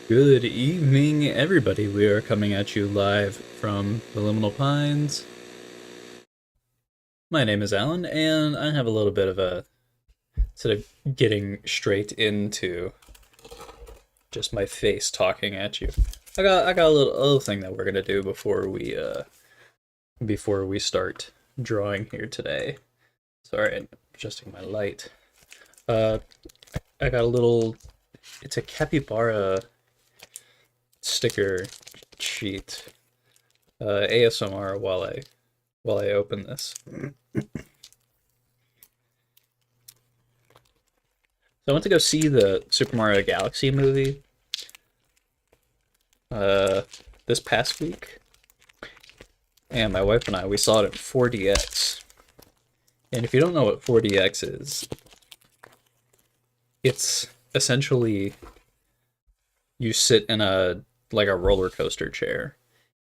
Good evening, everybody. We are coming at you live from the Liminal Pines. My name is Alan, and I have a little bit of a sort of getting straight into just my face talking at you. I got a little thing that we're gonna do before we start drawing here today. Sorry, I'm adjusting my light. Uh, I got a little. It's a capybara sticker sheet. ASMR while I open this. So I went to go see the Super Mario Galaxy movie uh, this past week, and my wife and we saw it in 4DX. And if you don't know what 4DX is, it's essentially you sit in a roller coaster chair,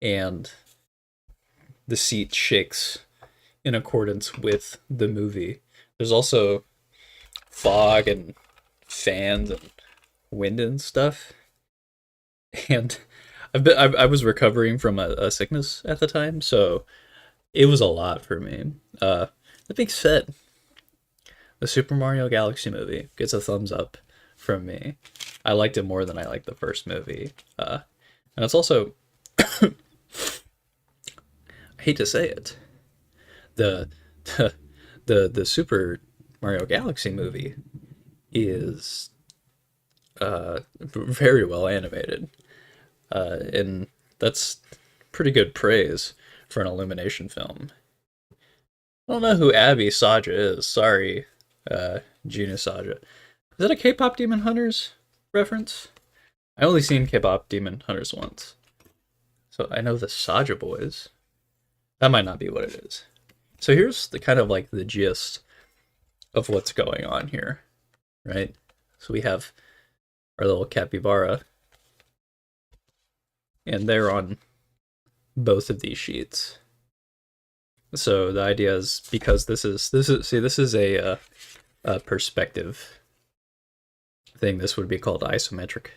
and the seat shakes in accordance with the movie. There's also fog and fans and wind and stuff. And I was recovering from a sickness at the time, so it was a lot for me. That being said, the Super Mario Galaxy movie gets a thumbs up from me. I liked it more than I liked the first movie, and it's also I hate to say it, the the the Super Mario Galaxy movie is very well animated, and that's pretty good praise for an Illumination film. I don't know who Abby Saja is. Sorry, Gina Saja. Is that a K-pop Demon Hunters reference? I only seen K-pop Demon Hunters once, so I know the Saja boys. That might not be what it is. So here's the kind of like the gist of what's going on here, right? So we have our little capybara, and they're on both of these sheets. So the idea is because this is a perspective thing. This would be called isometric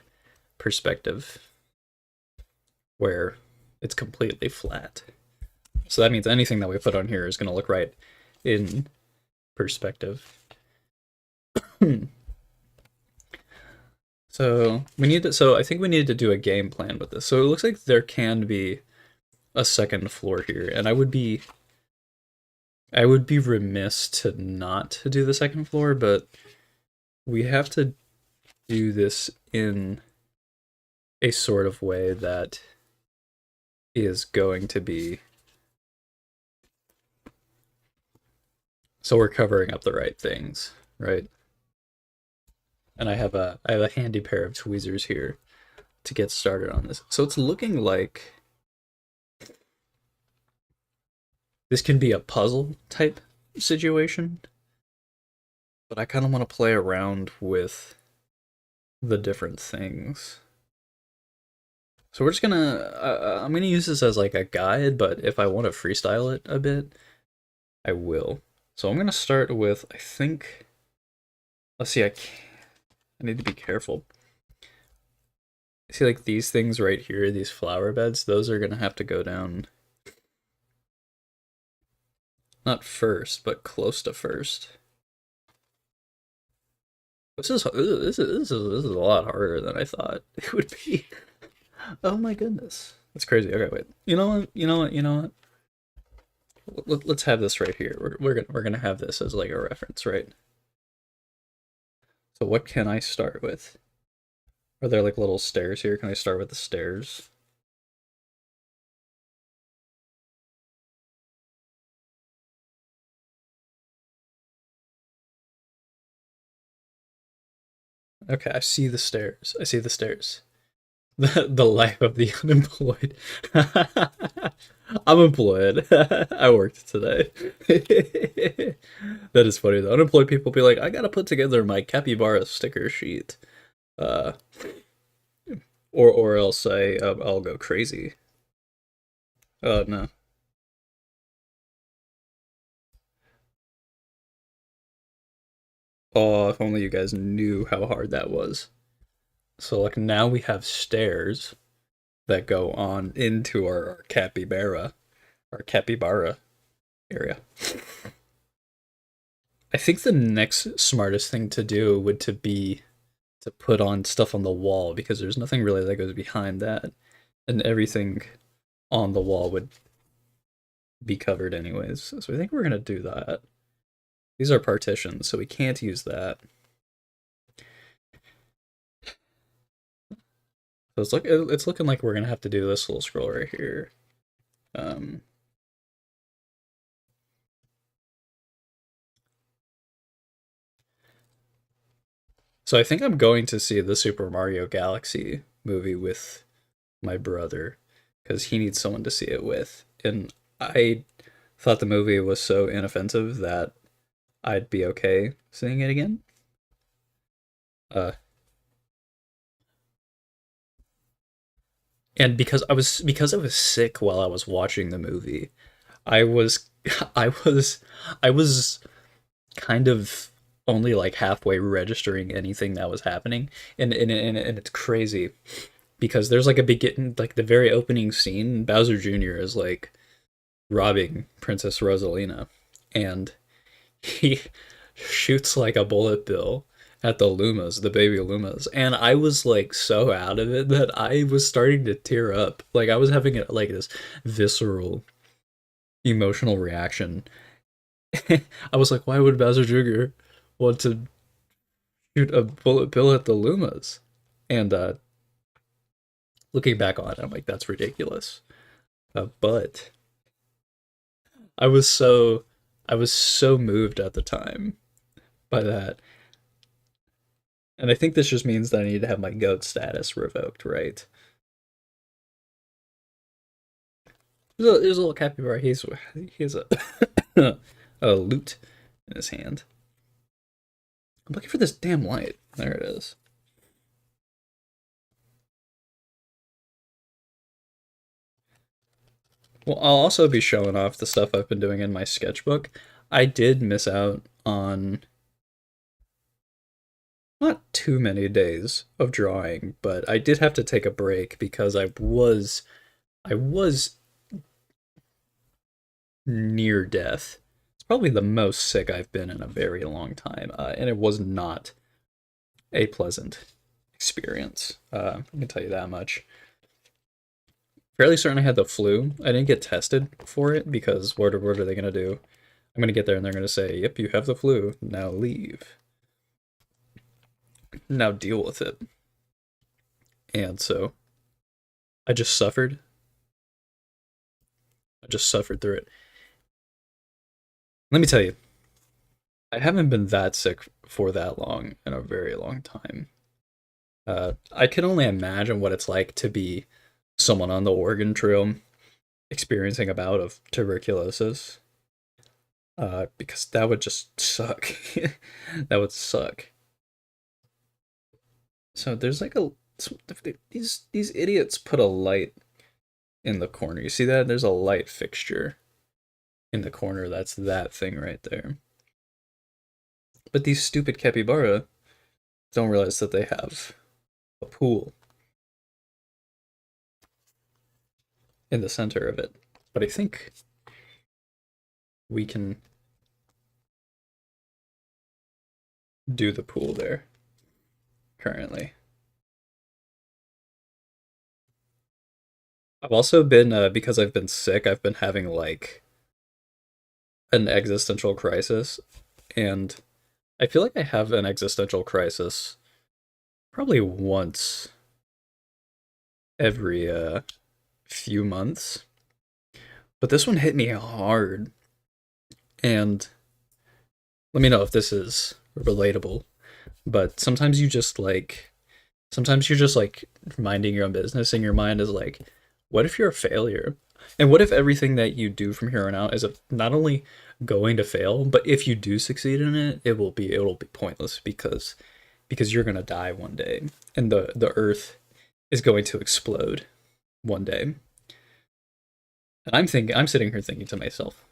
perspective, where it's completely flat. So that means anything that we put on here is going to look right in perspective. So I think we need to do a game plan with this. So it looks like there can be a second floor here, and I would be remiss to not do the second floor, but we have to do this in a sort of way that is going to be so we're covering up the right things, right? And I have a handy pair of tweezers here to get started on this. So it's looking like this can be a puzzle type situation, but I kind of want to play around with the different things. So we're just I'm gonna use this as like a guide, but if I want to freestyle it a bit, I will. So I'm gonna start with, I think, let's see, I need to be careful. See, like these things right here, these flower beds, those are gonna have to go down, not first, but close to first. This is a lot harder than I thought it would be. Oh my goodness, that's crazy. Okay, wait. You know what? You know what? You know what? Let's have this right here. We're gonna have this as like a reference, right? So what can I start with? Are there like little stairs here? Can I start with the stairs? Okay, I see the stairs. I see the stairs. The life of the unemployed. I'm employed. I worked today. That is funny. The unemployed people be like, I gotta put together my capybara sticker sheet, uh, or else I'll go crazy. Oh no. Oh, if only you guys knew how hard that was. So like now we have stairs that go on into our capybara area. I think the next smartest thing to do would to be to put on stuff on the wall because there's nothing really that goes behind that, and everything on the wall would be covered anyways. So I think we're gonna do that. These are partitions, so we can't use that. So it's looking like we're gonna have to do this little scroll right here. Um, so I think I'm going to see the Super Mario Galaxy movie with my brother because he needs someone to see it with, and I thought the movie was so inoffensive that I'd be okay seeing it again. Uh, and because I was sick while I was watching the movie, I was I was I was kind of only like halfway registering anything that was happening, and it's crazy because there's like a begin like the very opening scene. Bowser Jr. is like robbing Princess Rosalina, and he shoots like a bullet bill at the Lumas, the baby Lumas, and I was like so out of it that I was starting to tear up. Like I was having like this visceral emotional reaction. I was like, why would Bowser Jr. want to shoot a bullet bill at the Lumas? And looking back on it, I'm like, that's ridiculous. But I was so I was so moved at the time by that. And I think this just means that I need to have my goat status revoked, right? There's a little capybara. He has a a lute in his hand. I'm looking for this damn light. There it is. Well, I'll also be showing off the stuff I've been doing in my sketchbook. I did miss out on not too many days of drawing, but I did have to take a break because I was near death. It's probably the most sick I've been in a very long time, and it was not a pleasant experience. I can tell you that much. Fairly certain I had the flu. I didn't get tested for it because what are they gonna do? I'm gonna get there and they're gonna say, "Yep, you have the flu. Now leave. Now deal with it." And so I just suffered. I just suffered through it. Let me tell you, I haven't been that sick for that long in a very long time. I can only imagine what it's like to be someone on the Oregon Trail experiencing a bout of tuberculosis, because that would just suck. That would suck. So there's like these idiots put a light in the corner. You see that? There's a light fixture in the corner. That's that thing right there. But these stupid capybara don't realize that they have a pool in the center of it. But I think we can do the pool there currently. I've also been because I've been sick, I've been having like an existential crisis, and I feel like I have an existential crisis probably once every few months. But this one hit me hard, and let me know if this is relatable. But sometimes you're just like minding your own business and your mind is like, what if you're a failure? And what if everything that you do from here on out is not only going to fail, but if you do succeed in it, it'll be pointless because you're gonna die one day and the earth is going to explode one day. And I'm sitting here thinking to myself,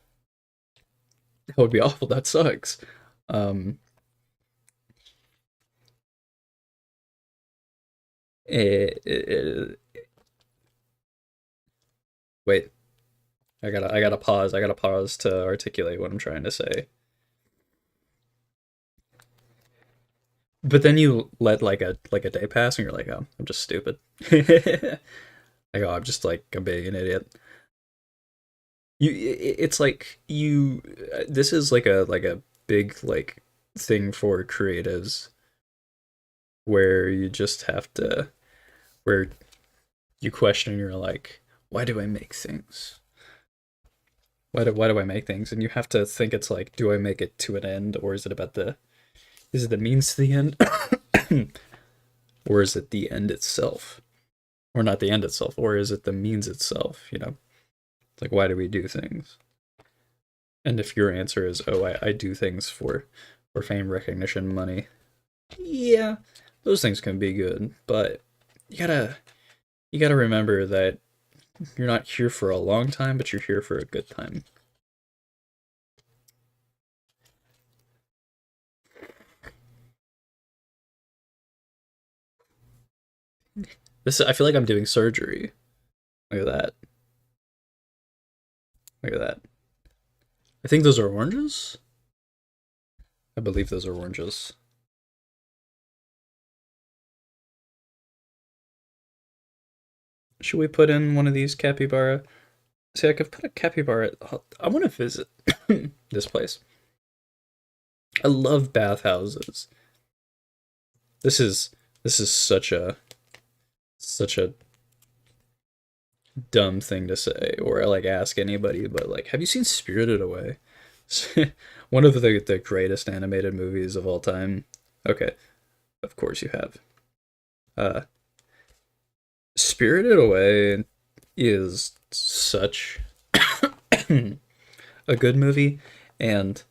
that would be awful. That sucks. Um, Eh, wait, I gotta pause. I gotta pause to articulate what I'm trying to say. But then you let like a day pass, and you're like, oh, I'm just stupid. Like, oh, I'm just like I'm being an idiot. It's like you. This is like a big like thing for creatives where you just have to where you question. You're like, why do I make things? Why do I make things? And you have to think it's like, do I make it to an end, or is it about the is it the means to the end, or is it the end itself, or not the end itself, or is it the means itself? It's like, why do we do things? And if your answer is, oh, I do things for fame, recognition, money, yeah, those things can be good, but you gotta you gotta remember that you're not here for a long time, but you're here for a good time. I feel like I'm doing surgery. Look at that. Look at that. I think those are oranges. I believe those are oranges. Should we put in one of these capybara? See, I could put a capybara. I want to visit this place. I love bathhouses. This is this is such a dumb thing to say or like ask anybody, but like, have you seen Spirited Away? One of the greatest animated movies of all time. Okay, of course you have. Uh, Spirited Away is such a good movie, and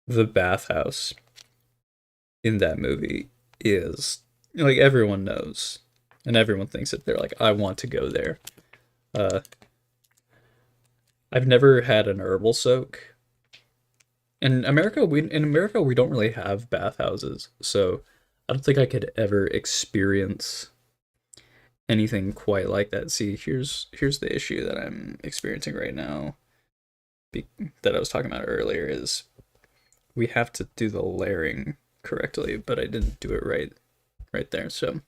the bathhouse in that movie is like everyone knows, and everyone thinks that they're like, I want to go there. Uh, I've never had an herbal soak. In America we don't really have bathhouses, so I don't think I could ever experience anything quite like that. See, here's the issue that I'm experiencing right now, that I was talking about earlier, is we have to do the layering correctly, but I didn't do it right there. So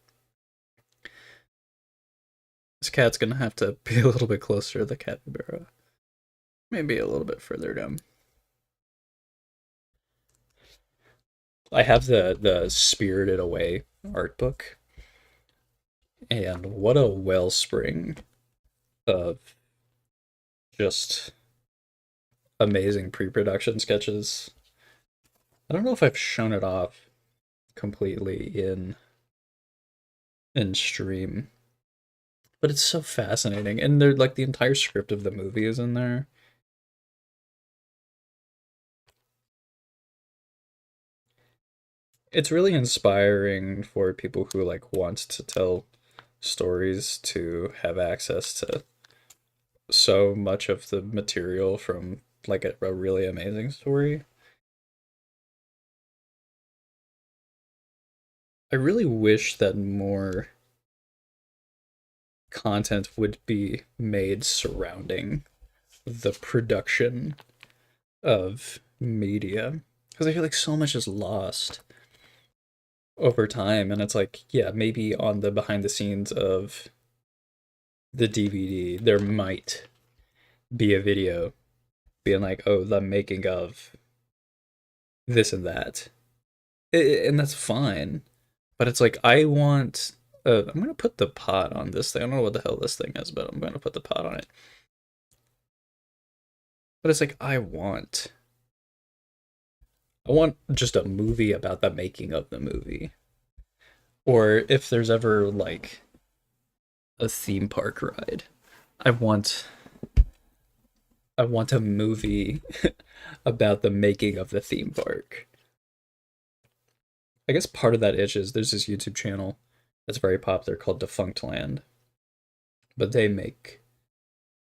this cat's gonna have to be a little bit closer to the capybara, maybe a little bit further down. I have the Spirited Away art book, and what a wellspring of just amazing pre-production sketches. I don't know if I've shown it off completely in stream, but it's so fascinating. And they're like, the entire script of the movie is in there. It's really inspiring for people who like want to tell stories to have access to so much of the material from like a really amazing story. I really wish that more content would be made surrounding the production of media, because I feel like so much is lost over time, and it's like, yeah, maybe on the behind the scenes of the DVD there might be a video being like, oh, the making of this and that. And that's fine, but it's like, I want I'm gonna put the pot on this thing. I don't know what the hell this thing is, but I'm gonna put the pot on it. But it's like, I want just a movie about the making of the movie. Or if there's ever like a theme park ride, I want I want a movie about the making of the theme park. I guess part of that itch is there's this YouTube channel that's very popular called Defunct Land, but they make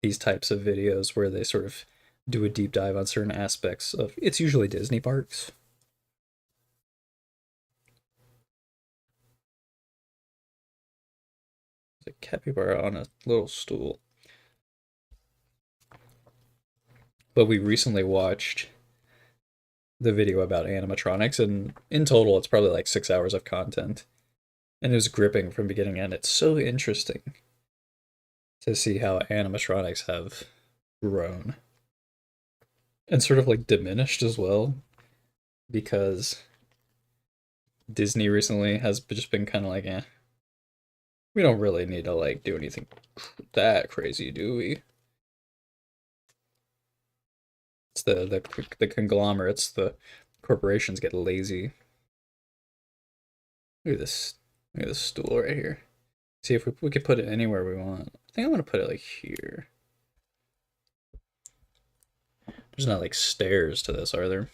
these types of videos where they sort of do a deep dive on certain aspects of, it's usually Disney parks. a capybara on a little stool. But we recently watched the video about animatronics, and in total, it's probably like 6 hours of content. And it was gripping from beginning to end. It's so interesting to see how animatronics have grown and sort of like diminished as well, because Disney recently has just been kind of like, eh, we don't really need to like do anything that crazy, do we? It's the conglomerates, the corporations get lazy. Look at this. Look at this stool right here. See if we could put it anywhere we want. I think I'm gonna put it like here. There's not like stairs to this, are there?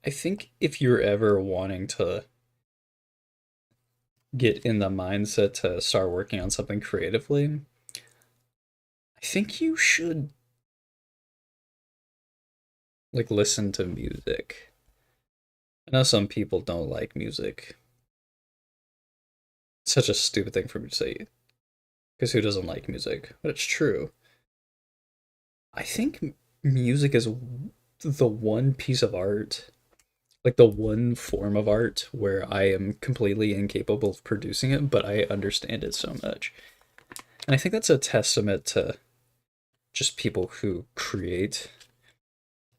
I think if you're ever wanting to get in the mindset to start working on something creatively, I think you should like listen to music. I know some people don't like music. It's such a stupid thing for me to say, because who doesn't like music? But it's true. I think music is the one piece of art, like the one form of art where I am completely incapable of producing it, but I understand it so much. And I think that's a testament to just people who create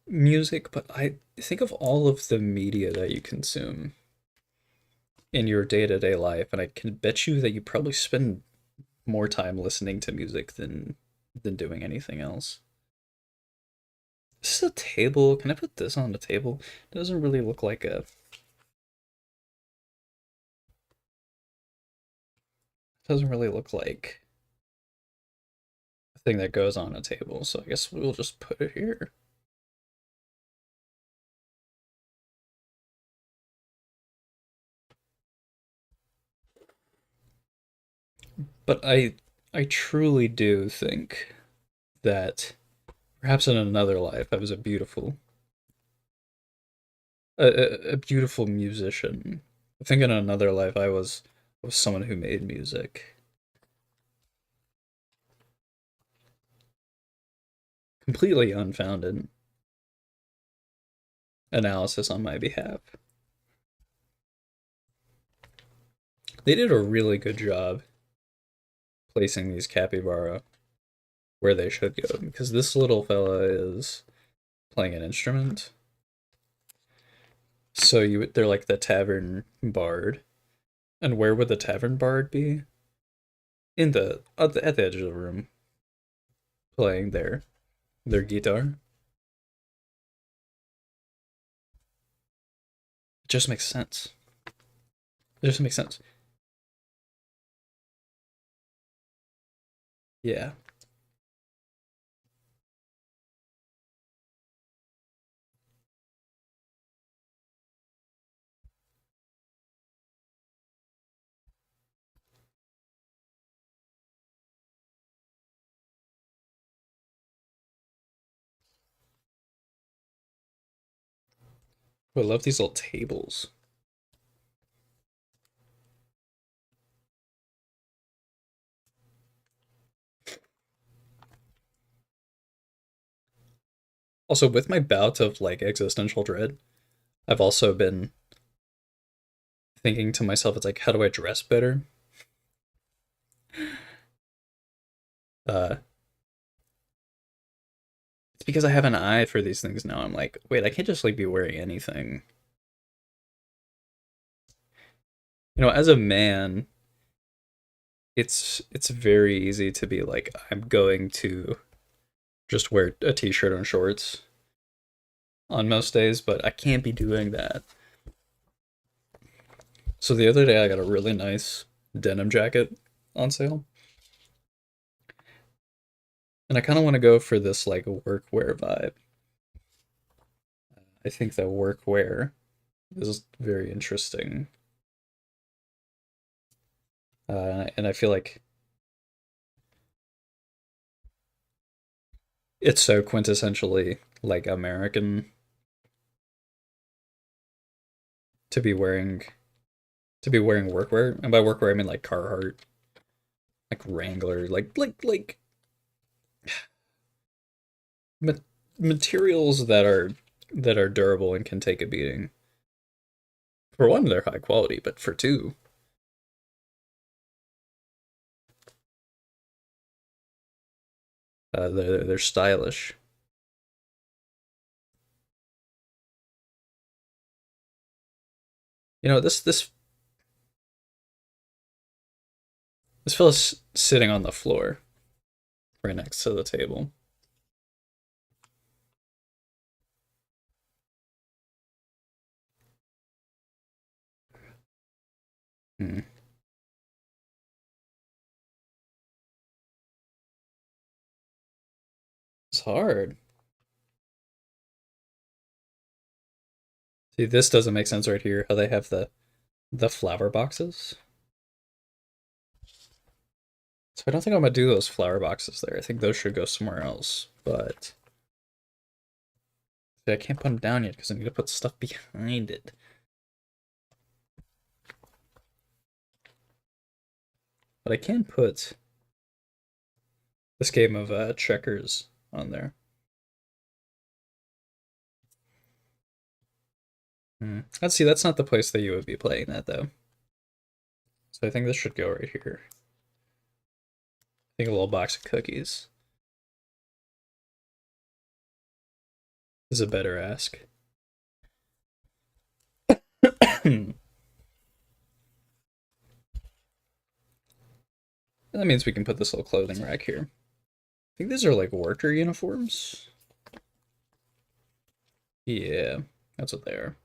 music, but I think of all of the media that you consume in your day-to-day life, and I can bet you that you probably spend more time listening to music than doing anything else. This is a table. Can I put this on the table? It doesn't really look like a doesn't really look like a thing that goes on a table, so I guess we'll just put it here. But I truly do think that perhaps in another life I was a beautiful musician. I think in another life I was someone who made music. Completely unfounded analysis on my behalf. They did a really good job placing these capybara where they should go, because this little fella is playing an instrument. So they're like the tavern bard. And where would the tavern bard be? In the at the edge of the room, playing their guitar. It just makes sense. It just makes sense. Yeah. I love these little tables. Also, with my bout of like existential dread, I've also been thinking to myself, it's like, how do I dress better? Uh, it's because I have an eye for these things now. I'm like, wait, I can't just like be wearing anything. As a man, it's very easy to be like, I'm going to just wear a t-shirt and shorts on most days, but I can't be doing that. So the other day I got a really nice denim jacket on sale. And I kind of want to go for this like workwear vibe. I think that workwear is very interesting. And I feel like it's so quintessentially like American to be wearing workwear, and by workwear I mean like Carhartt, like Wrangler, like ma- materials that are durable and can take a beating. For one, they're high quality, but for two, they're stylish. You know, this fella's sitting on the floor right next to the table. Hmm. It's hard. See, this doesn't make sense right here. How they have the flower boxes. So I don't think I'm gonna do those flower boxes there. I think those should go somewhere else. But see, I can't put them down yet because I need to put stuff behind it. But I can put this game of checkers on there. Let's see, that's not the place that you would be playing that though. So I think this should go right here. I think a little box of cookies is a better ask. That means we can put this little clothing rack here. I think these are like worker uniforms. Yeah, that's what they are.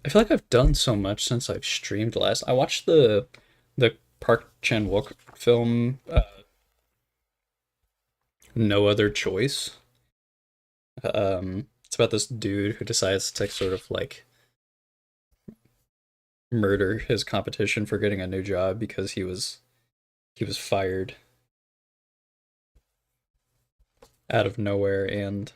I feel like I've done so much since I've streamed last. I watched the Park Chan Wook film, No Other Choice. It's about this dude who decides to sort of like murder his competition for getting a new job because he was fired out of nowhere, and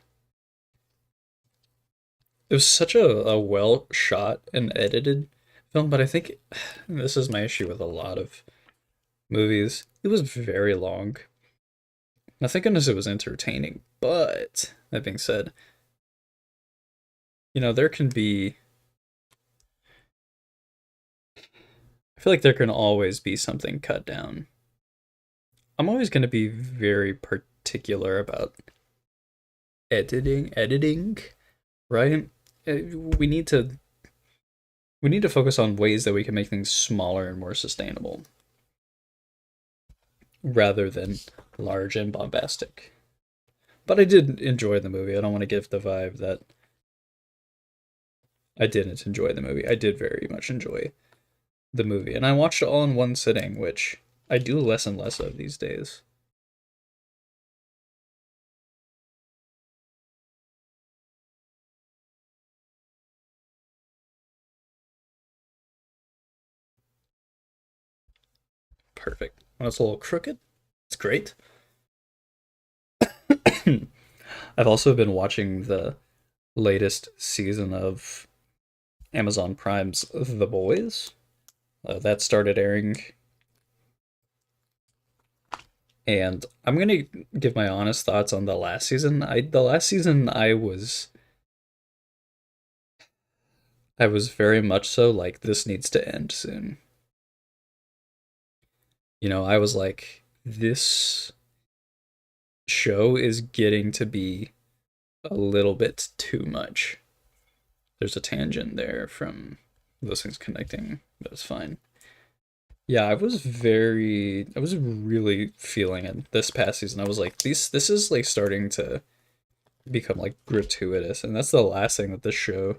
it was such a well shot and edited film. But I think this is my issue with a lot of movies. It was very long. Now, thank goodness it was entertaining. But that being said, you know, there can be. I feel like there can always be something cut down. I'm always going to be very particular about editing, right? We need to focus on ways that we can make things smaller and more sustainable rather than large and bombastic. But I did enjoy the movie. I don't want to give the vibe that I didn't enjoy the movie. I did very much enjoy the movie, and I watched it all in one sitting, which I do less and less of these days. Perfect. When it's a little crooked, it's great. I've also been watching the latest season of Amazon Prime's The Boys. That started airing, and I'm gonna give my honest thoughts on the last season. The last season I was very much so like this needs to end soon. You know, I was like this show is getting to be a little bit too much. There's a tangent there from those things connecting, but it's fine. Yeah, I was really feeling it this past season. I was like, this is like starting to become like gratuitous, and that's the last thing that this show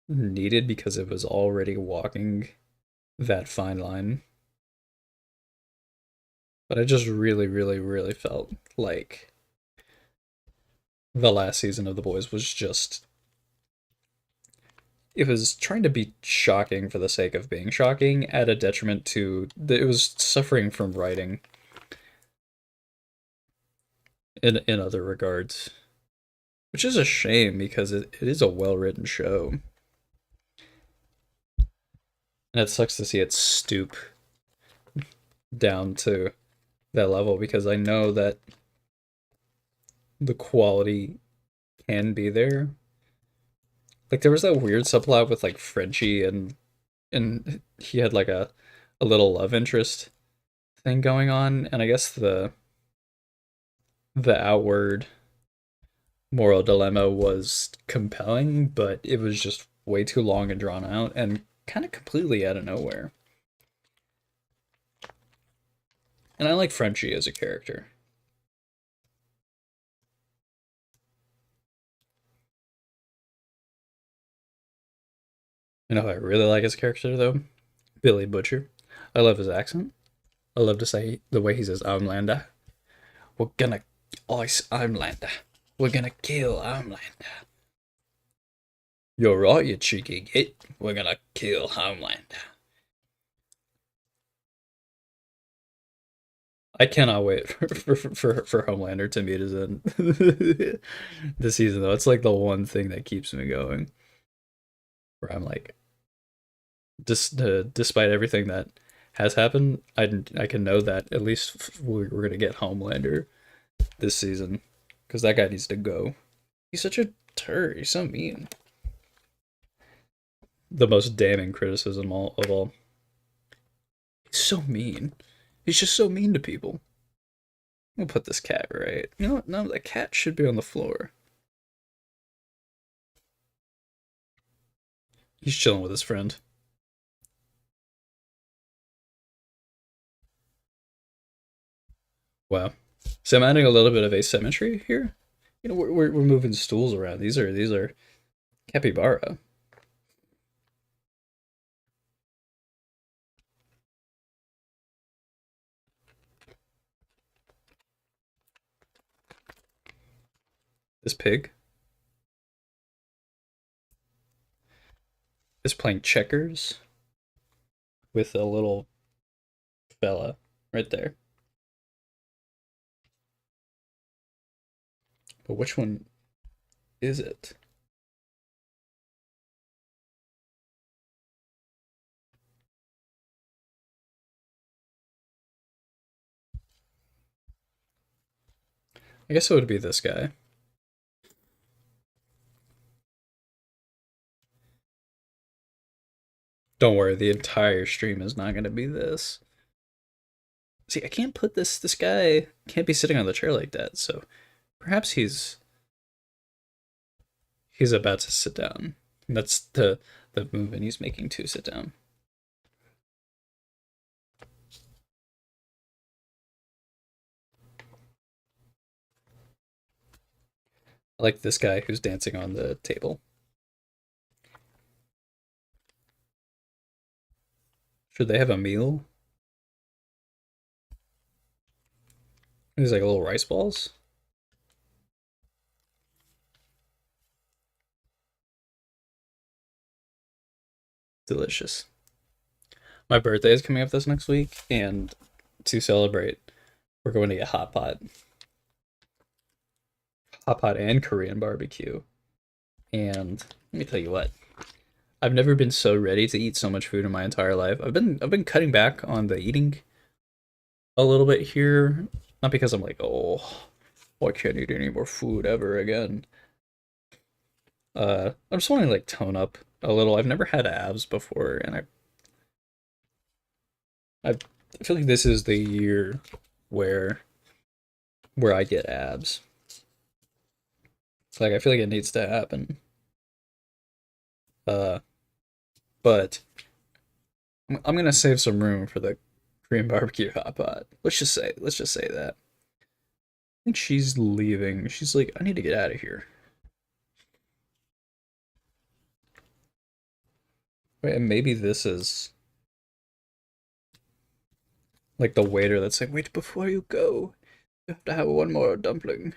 needed because it was already walking that fine line. But I just really, really, really felt like the last season of The Boys was just, it was trying to be shocking for the sake of being shocking at a detriment to it was suffering from writing in other regards, which is a shame because it is a well written show, and it sucks to see it stoop down to that level because I know that the quality can be there. Like there was that weird subplot with like Frenchie and he had like a little love interest thing going on, and I guess the outward moral dilemma was compelling, but it was just way too long and drawn out and kind of completely out of nowhere. And I like Frenchie as a character. You know who I really like as a character though? Billy Butcher. I love his accent. I love to say the way he says Homelander. We're gonna ice Homelander. We're gonna kill Homelander. You're right, you cheeky git. We're gonna kill Homelander. I cannot wait for Homelander to meet his end this season though. It's like the one thing that keeps me going. Where I'm like, despite everything that has happened, I can know that at least we're gonna get Homelander this season because that guy needs to go. He's such a turd. He's so mean. The most damning criticism of all. He's so mean. He's just so mean to people. We'll put this cat right. You know what? No, the cat should be on the floor. He's chilling with his friend. Wow. So I'm adding a little bit of asymmetry here. You know, we're moving stools around. These are capybara. This pig is playing checkers with a little fella right there. But which one is it? I guess it would be this guy. Don't worry, the entire stream is not going to be this. See, I can't put this guy can't be sitting on the chair like that. So perhaps he's about to sit down. That's the movement he's making to sit down. I like this guy who's dancing on the table. Should they have a meal? These like little rice balls. Delicious. My birthday is coming up this next week, and to celebrate, we're going to get hot pot and Korean barbecue. And let me tell you what, I've never been so ready to eat so much food in my entire life. I've been cutting back on the eating a little bit here, not because I'm like, oh, I can't eat any more food ever again. I just want to like tone up a little. I've never had abs before, and I feel like this is the year where I get abs. It's like I feel like it needs to happen. Uh, but I'm gonna save some room for the Korean barbecue hot pot. Let's just say that. think she's leaving. She's like, I need to get out of here. Wait, and maybe this is like the waiter that's like, wait, before you go, you have to have one more dumpling.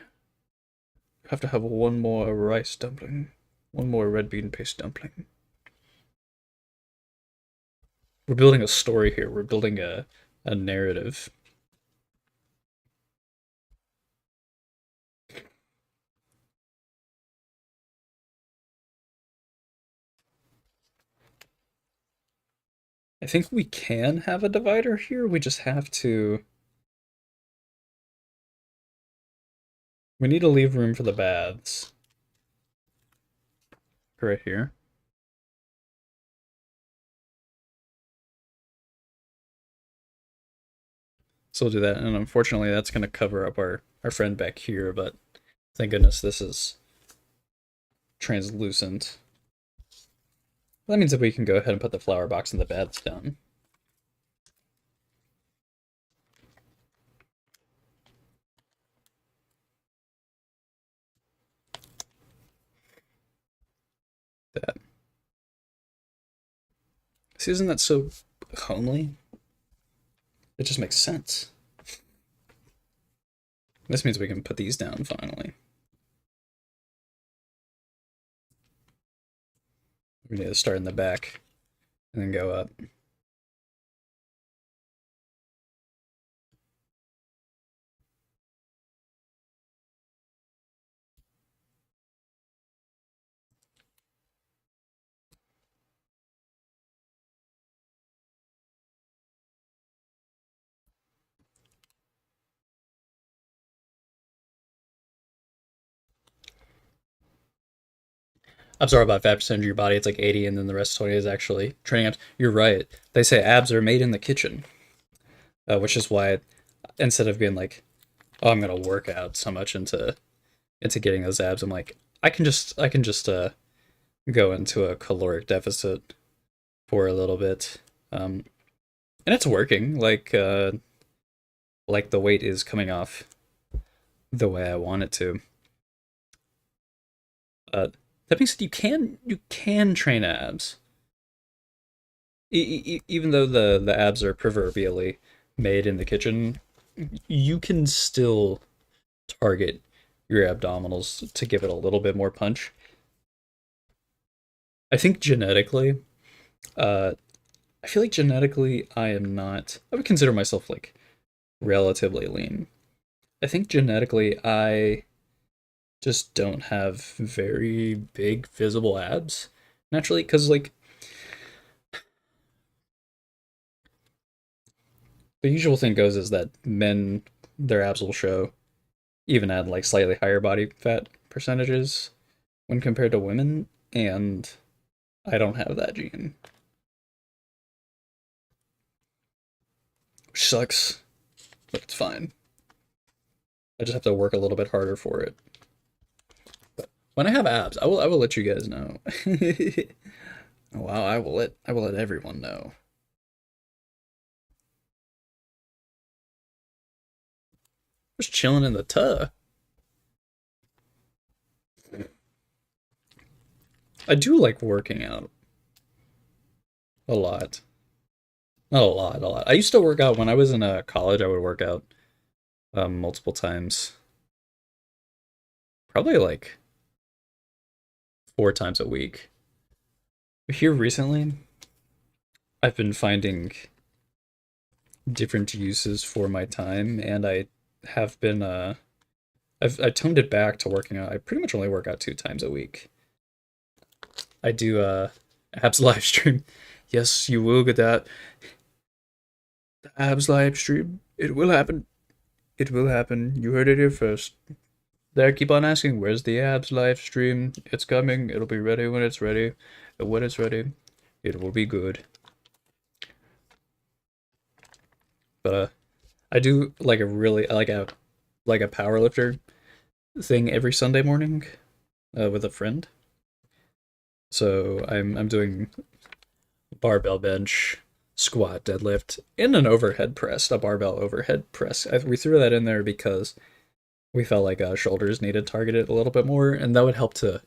You have to have one more rice dumpling. One more red bean paste dumpling. We're building a story here. We're building a narrative. I think we can have a divider here. We just have to. We need to leave room for the baths. Right here. So we'll do that. And unfortunately, that's going to cover up our friend back here. But thank goodness this is translucent. That means that we can go ahead and put the flower box in the baths down. That. See, isn't that so homely? It just makes sense. This means we can put these down finally. We need to start in the back and then go up. Absorb about 5% of your body. It's like 80, and then the rest 20 is actually training abs. You're right. They say abs are made in the kitchen, which is why instead of being like, oh, I'm gonna work out so much into getting those abs, I'm like, I can just go into a caloric deficit for a little bit, and it's working. Like the weight is coming off the way I want it to. That being said, you can train abs, even though the abs are proverbially made in the kitchen. You can still target your abdominals to give it a little bit more punch. I think genetically, uh, I feel like genetically I am not. I would consider myself like relatively lean. I think genetically I just don't have very big visible abs naturally, because like the usual thing goes is that men, their abs will show even at like slightly higher body fat percentages when compared to women, and I don't have that gene, which sucks, but it's fine. I just have to work a little bit harder for it. But when I have abs, I will let you guys know. Wow, I will let everyone know. Just chilling in the tub. I do like working out a lot. Not a lot, a lot. I used to work out when I was in college. I would work out multiple times, probably like 4 times a week. Here recently, I've been finding different uses for my time, and I have been I toned it back to working out. I pretty much only work out 2 times a week. I do abs live stream. Yes, you will get that. The abs live stream. It will happen. It will happen. You heard it here first. There, keep on asking, where's the abs live stream? It's coming. It'll be ready when it's ready. And when it's ready, it will be good. But I do like a really like a powerlifter thing every Sunday morning with a friend. So I'm doing barbell bench, squat, deadlift, and an overhead press, a barbell overhead press. We threw that in there because we felt like shoulders needed targeted a little bit more, and that would help to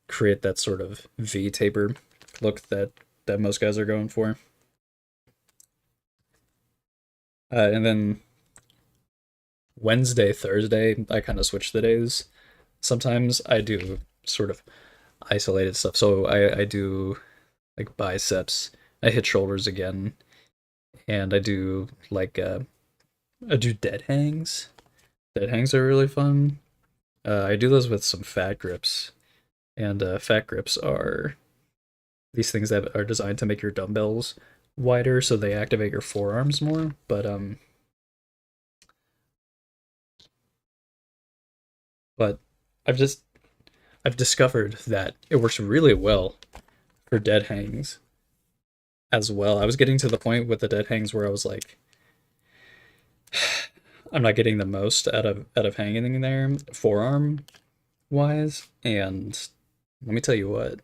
create that sort of V taper look that most guys are going for. And then Wednesday, Thursday, I kind of switch the days. Sometimes I do sort of isolated stuff. So I do like biceps. I hit shoulders again, and I do like I do dead hangs. Dead hangs are really fun. I do those with some fat grips, and fat grips are these things that are designed to make your dumbbells wider, so they activate your forearms more. But I've discovered that it works really well for dead hangs as well. I was getting to the point with the dead hangs where I was like, I'm not getting the most out of hanging in there forearm wise, and let me tell you what,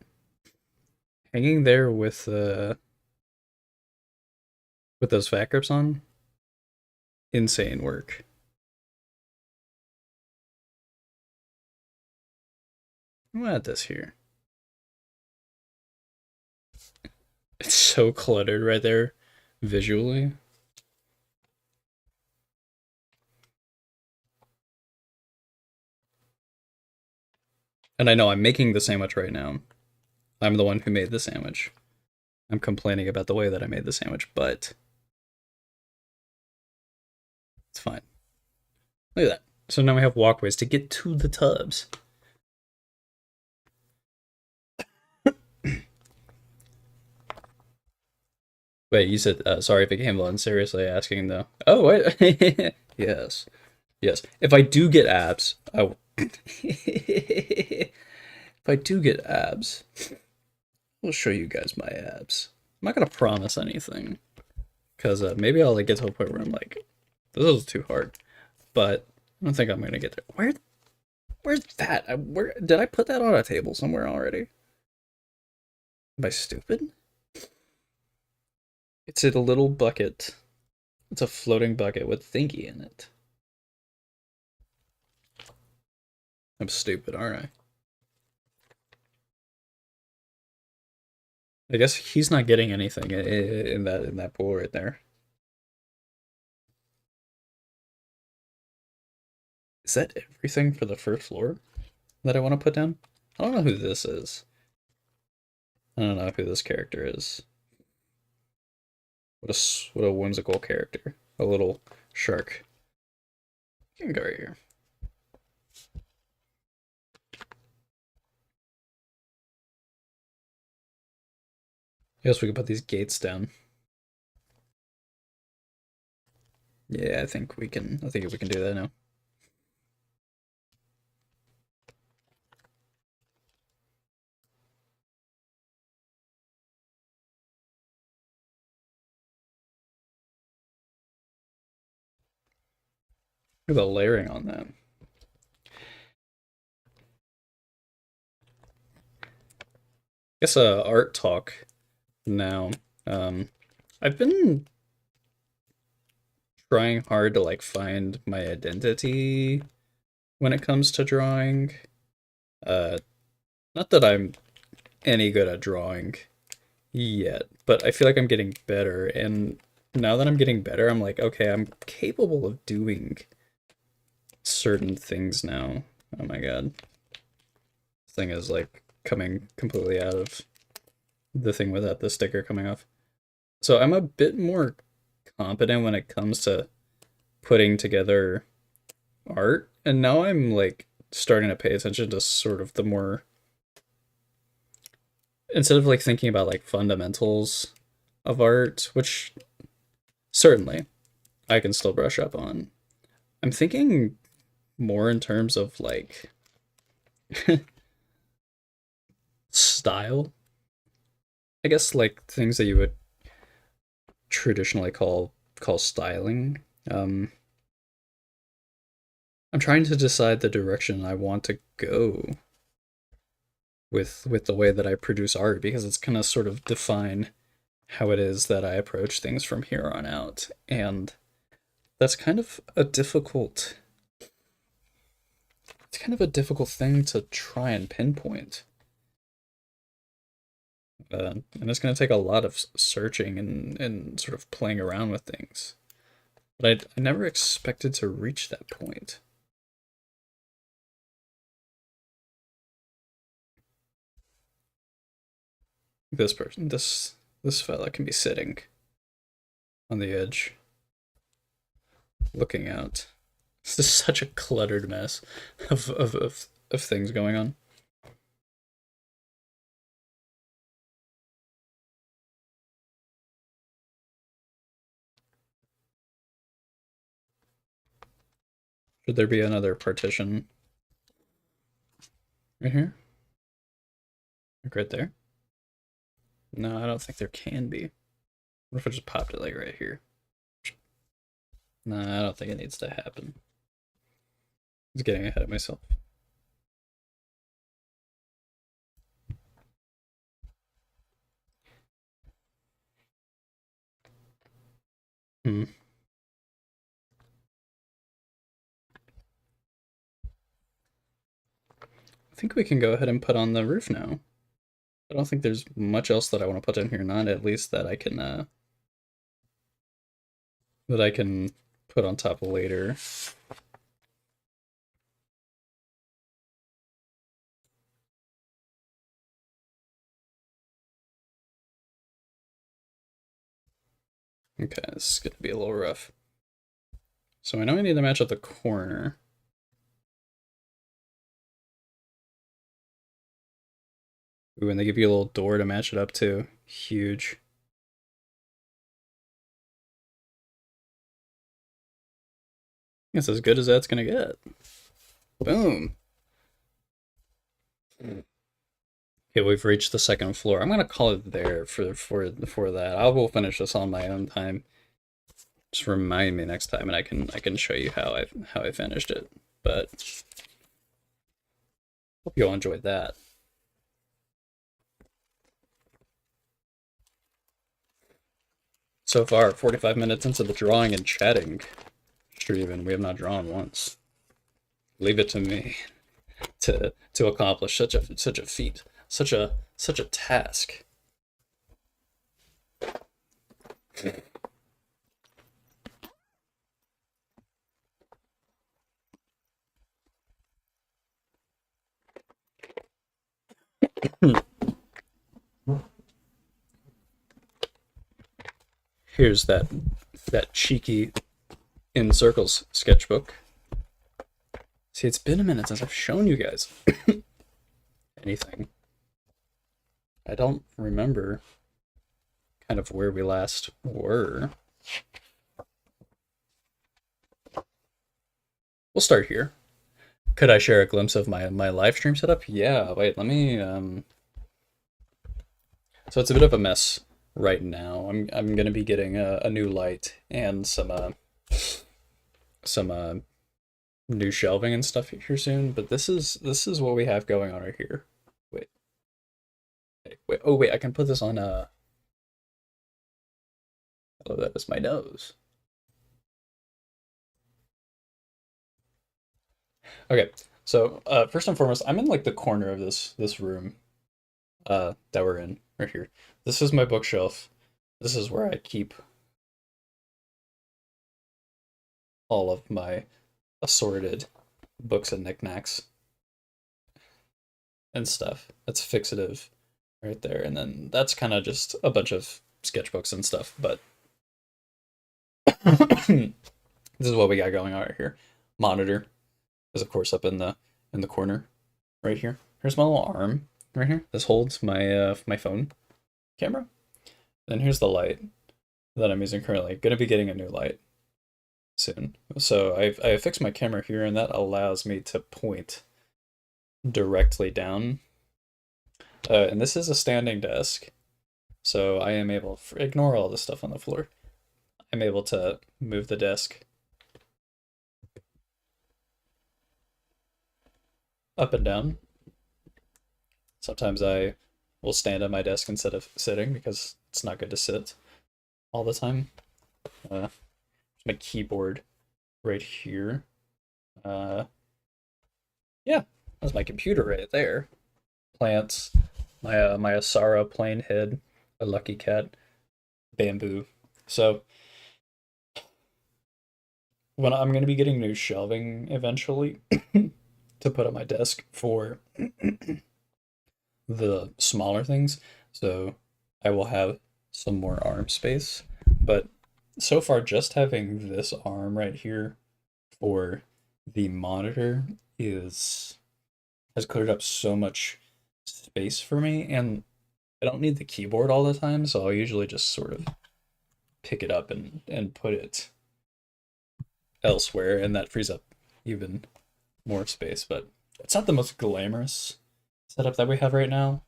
hanging there with those fat grips on, insane work. I'm gonna add this here. It's so cluttered right there visually. And I know I'm making the sandwich right now. I'm the one who made the sandwich. I'm complaining about the way that I made the sandwich, but it's fine. Look at that. So now we have walkways to get to the tubs. Wait, you said sorry if it came on seriously asking though. Oh wait, yes, yes. If I do get abs, if I do get abs, I'll show you guys my abs. I'm not gonna promise anything, cause maybe I'll like get to a point where I'm like, this is too hard. But I don't think I'm gonna get there. Where's that? Where did I put that on a table somewhere already? Am I stupid? It's in a little bucket. It's a floating bucket with thingy in it. I'm stupid, aren't I? I guess he's not getting anything in that pool right there. Is that everything for the first floor that I want to put down? I don't know who this is. I don't know who this character is. What a whimsical character. A little shark. You can go right here. I guess we can put these gates down. Yeah, I think we can do that now. Look at the layering on that. I guess art talk now. I've been trying hard to like find my identity when it comes to drawing. Uh, Not that I'm any good at drawing yet, but I feel like I'm getting better. And now that I'm getting better, I'm like, okay, I'm capable of doing certain things now. Oh my god. This thing is like coming completely out of the thing without the sticker coming off. So I'm a bit more competent when it comes to putting together art, and now I'm like starting to pay attention to sort of the more, instead of like thinking about like fundamentals of art, which certainly I can still brush up on. I'm thinking more in terms of like style. I guess like things that you would traditionally call styling. Um, I'm trying to decide the direction I want to go with the way that I produce art, because it's gonna sort of define how it is that I approach things from here on out. And that's kind of a difficult kind of a difficult thing to try and pinpoint. And it's going to take a lot of searching and sort of playing around with things. But I never expected to reach that point. This fella can be sitting on the edge, looking out. This is such a cluttered mess of things going on. Should there be another partition right here? Like right there? No, I don't think there can be. What if I just popped it like right here? No, I don't think it needs to happen. I was getting ahead of myself. Hmm. I think we can go ahead and put on the roof now. I don't think there's much else that I want to put in here, not at least that I can put on top later. Okay, this is gonna be a little rough. So I know I need to match up the corner. Ooh, and they give you a little door to match it up to. Huge. It's as good as that's gonna get. Boom. Okay, we've reached the second floor. I'm gonna call it there for that. I will finish this on my own time. Just remind me next time, and I can show you how I finished it. But hope you all enjoyed that. So far, 45 minutes into the drawing and chatting stream, and we have not drawn once. Leave it to me to accomplish such a feat, such a task. Here's that cheeky in circles sketchbook. See, it's been a minute since I've shown you guys anything. I don't remember kind of where we last were. We'll start here. Could I share a glimpse of my live stream setup? Yeah, wait, let me so it's a bit of a mess right now. I'm gonna be getting a new light and some new shelving and stuff here soon, but this is what we have going on right here. Wait. Oh wait, I can put this on oh, that is my nose. Okay, so first and foremost, I'm in like the corner of this room that we're in right here. This is my bookshelf. This is where I keep all of my assorted books and knickknacks and stuff. That's fixative right there. And then that's kind of just a bunch of sketchbooks and stuff. But this is what we got going on right here. Monitor is of course up in the corner right here. Here's my little arm right here. This holds my my phone camera. Then here's the light that I'm using currently. Gonna be getting a new light soon. So I fixed my camera here, and that allows me to point directly down. And this is a standing desk, so I am able to ignore all the stuff on the floor. I'm able to move the desk up and down. Sometimes I will stand at my desk instead of sitting because it's not good to sit all the time. My keyboard right here. Yeah, that's my computer right there. Plants, my Asara plain head, a lucky cat, bamboo. So when I'm gonna be getting new shelving eventually to put on my desk for the smaller things, so I will have some more arm space. But so far, just having this arm right here for the monitor is has cleared up so much space for me, and I don't need the keyboard all the time, so I'll usually just sort of pick it up and put it elsewhere, and that frees up even more space. But it's not the most glamorous setup that we have right now,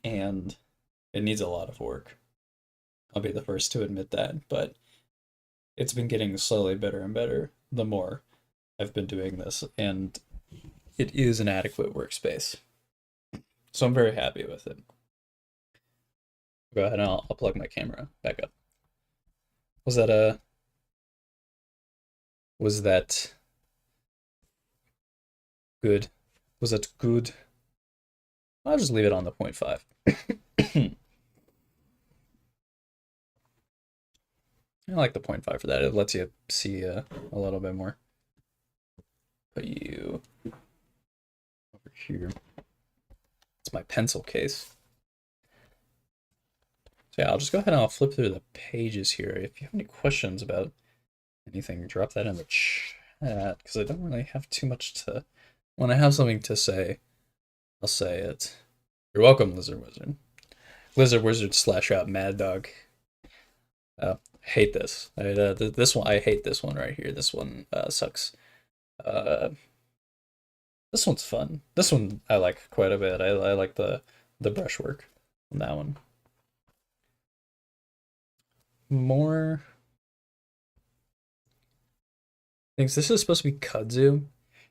and it needs a lot of work. I'll be the first to admit that, but it's been getting slowly better and better the more I've been doing this, and it is an adequate workspace. So I'm very happy with it. Go ahead and I'll plug my camera back up. Was that a was that good? Was that good? I'll just leave it on the 0.5. I like the 0.5 for that. It lets you see a little bit more. Put you over here. It's my pencil case. So yeah, I'll just go ahead and I'll flip through the pages here. If you have any questions about anything, drop that in the chat, because I don't really have too much to... When I have something to say, I'll say it. You're welcome, Lizard Wizard. Lizard Wizard slash out Mad Dog. Hate this. This one, I hate this one right here. This one sucks. Uh, this one's fun. This one I like quite a bit. I like the brushwork on that one. More things. This is supposed to be kudzu.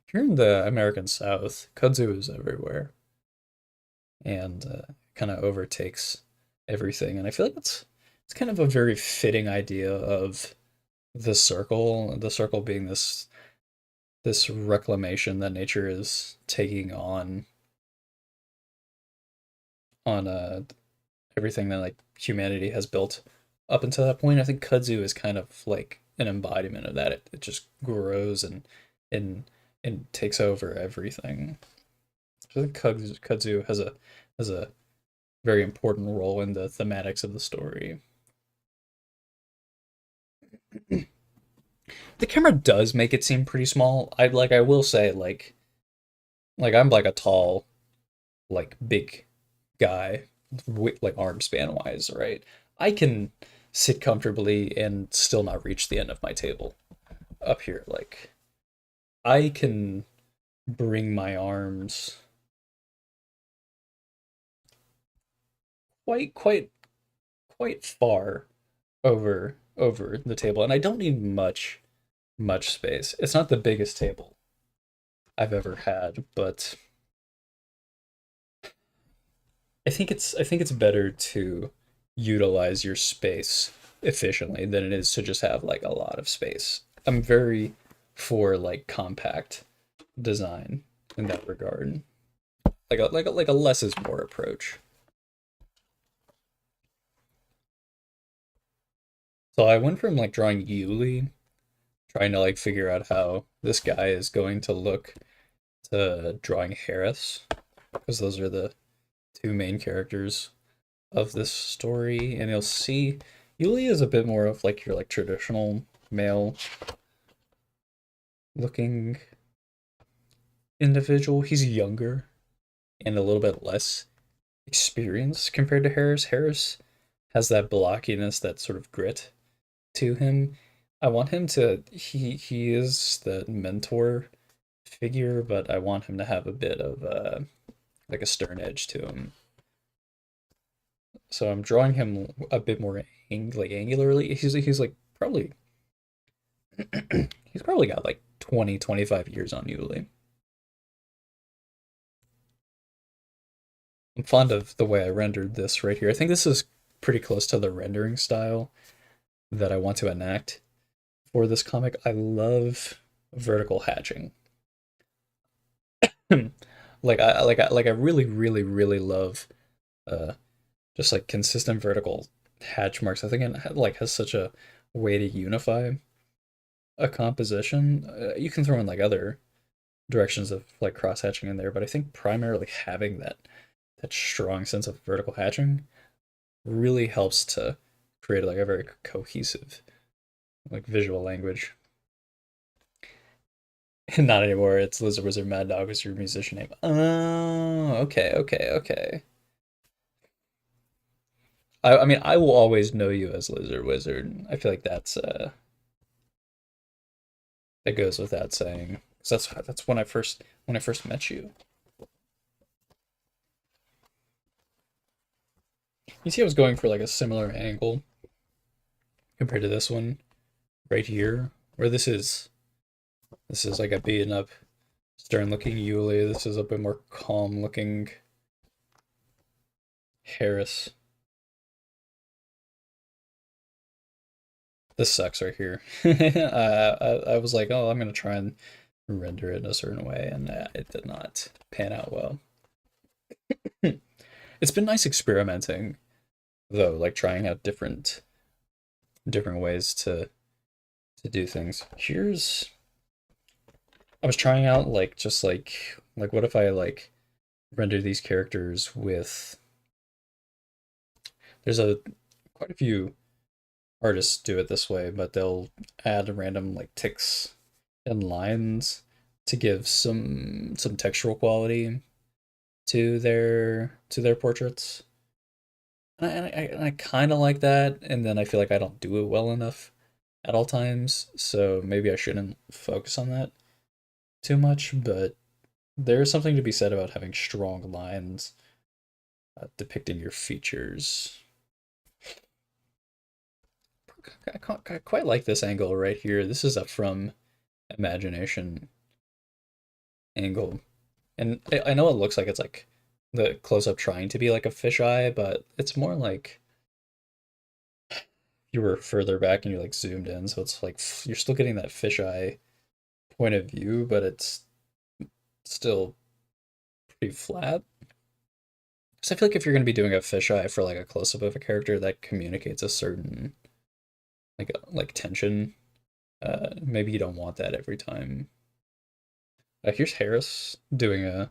If you're in the American South, kudzu is everywhere, and kind of overtakes everything. And I feel like it's kind of a very fitting idea of the circle. The circle being this reclamation that nature is taking on everything that like humanity has built up until that point. I think kudzu is kind of like an embodiment of that. It just grows and and takes over everything. So I think kudzu has a very important role in the thematics of the story. The camera does make it seem pretty small. I will say like I'm like a tall like big guy like arm span wise, right? I can sit comfortably and still not reach the end of my table up here. Like I can bring my arms quite quite far over the table, and I don't need much space. It's not the biggest table I've ever had, but I think it's better to utilize your space efficiently than it is to just have like a lot of space. I'm very for like compact design in that regard. Like a less is more approach. So I went from like drawing Yuli, trying to like figure out how this guy is going to look, to drawing Harris, because those are the two main characters of this story. And you'll see Yuli is a bit more of like your like traditional male looking individual. He's younger and a little bit less experienced compared to Harris. Harris has that blockiness, that sort of grit to him. I want him to he is the mentor figure, but I want him to have a bit of like a stern edge to him. So I'm drawing him a bit more like angularly. He's like probably he's probably got like 20-25 years on Yuli. I'm fond of the way I rendered this right here. I think this is pretty close to the rendering style that I want to enact for this comic. I love vertical hatching. like I really really love uh just like consistent vertical hatch marks. I think it like has such a way to unify a composition. You can throw in like other directions of like cross hatching in there, but I think primarily having that strong sense of vertical hatching really helps to create like a very cohesive like visual language. Not anymore. It's Lizard Wizard Mad Dog is your musician name. Oh, okay. I mean, I will always know you as Lizard Wizard. I feel like that goes without saying. 'Cause that's when I first met you. You see, I was going for like a similar angle compared to this one right here, where this is like a beaten up, stern looking Yuli. This is a bit more calm looking Harris. This sucks right here. I was like, oh, I'm gonna try and render it in a certain way, and it did not pan out well. It's been nice experimenting though, like trying out different ways to do things. Here's I was trying out like just like what if I like render these characters with there's a quite a few artists do it this way, but they'll add random like ticks and lines to give some textural quality to their portraits. And I kind of like that, and then I feel like I don't do it well enough at all times, so maybe I shouldn't focus on that too much, but there's something to be said about having strong lines depicting your features. I quite like this angle right here. This is a from imagination angle. And I know it looks like it's like the close up trying to be like a fisheye, but it's more like you were further back and you like zoomed in, so it's like you're still getting that fisheye point of view, but it's still pretty flat. So I feel like if you're gonna be doing a fisheye for like a close up of a character that communicates a certain like tension, maybe you don't want that every time. Here's Harris doing a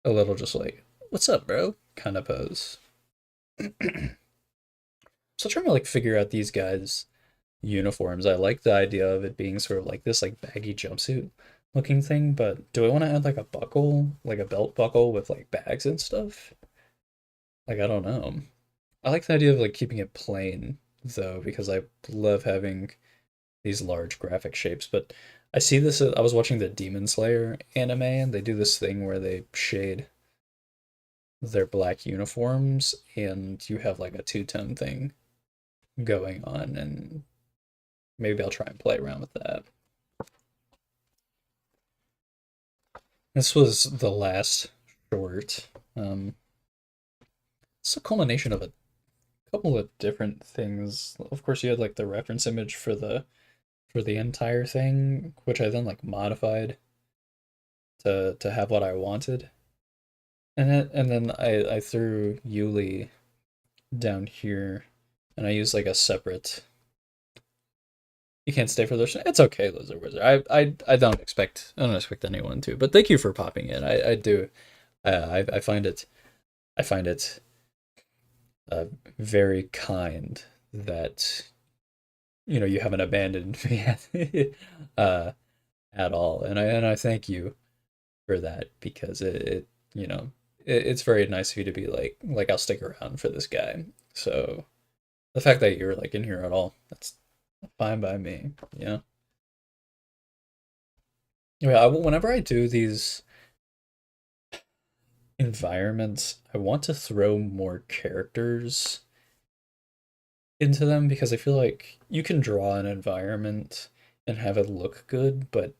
little just like "What's up, bro?" kind of pose. So trying to like figure out these guys' uniforms. I like the idea of it being sort of like this like baggy jumpsuit looking thing, but do I want to add like a buckle, like a belt buckle with like bags and stuff? Like I don't know. I like the idea of like keeping it plain though, because I love having these large graphic shapes. But I see this. I was watching the Demon Slayer anime, and they do this thing where they shade their black uniforms, and you have like a two-tone thing going on, and maybe I'll try and play around with that. This was the last short. It's a culmination of a couple of different things. Of course, you had like the reference image for the entire thing, which I then like modified to have what I wanted. And then I threw Yuli down here, and I used like a separate. You can't stay for this. It's okay, Lizard Wizard. I don't expect anyone to. But thank you for popping in. I do. I find it uh, very kind that you haven't abandoned me uh, at all, and I thank you for that because it it's very nice of you to be like I'll stick around for this guy. So the fact that you're like in here at all, that's fine by me. Yeah, whenever I do these environments, I want to throw more characters into them because I feel like you can draw an environment and have it look good, but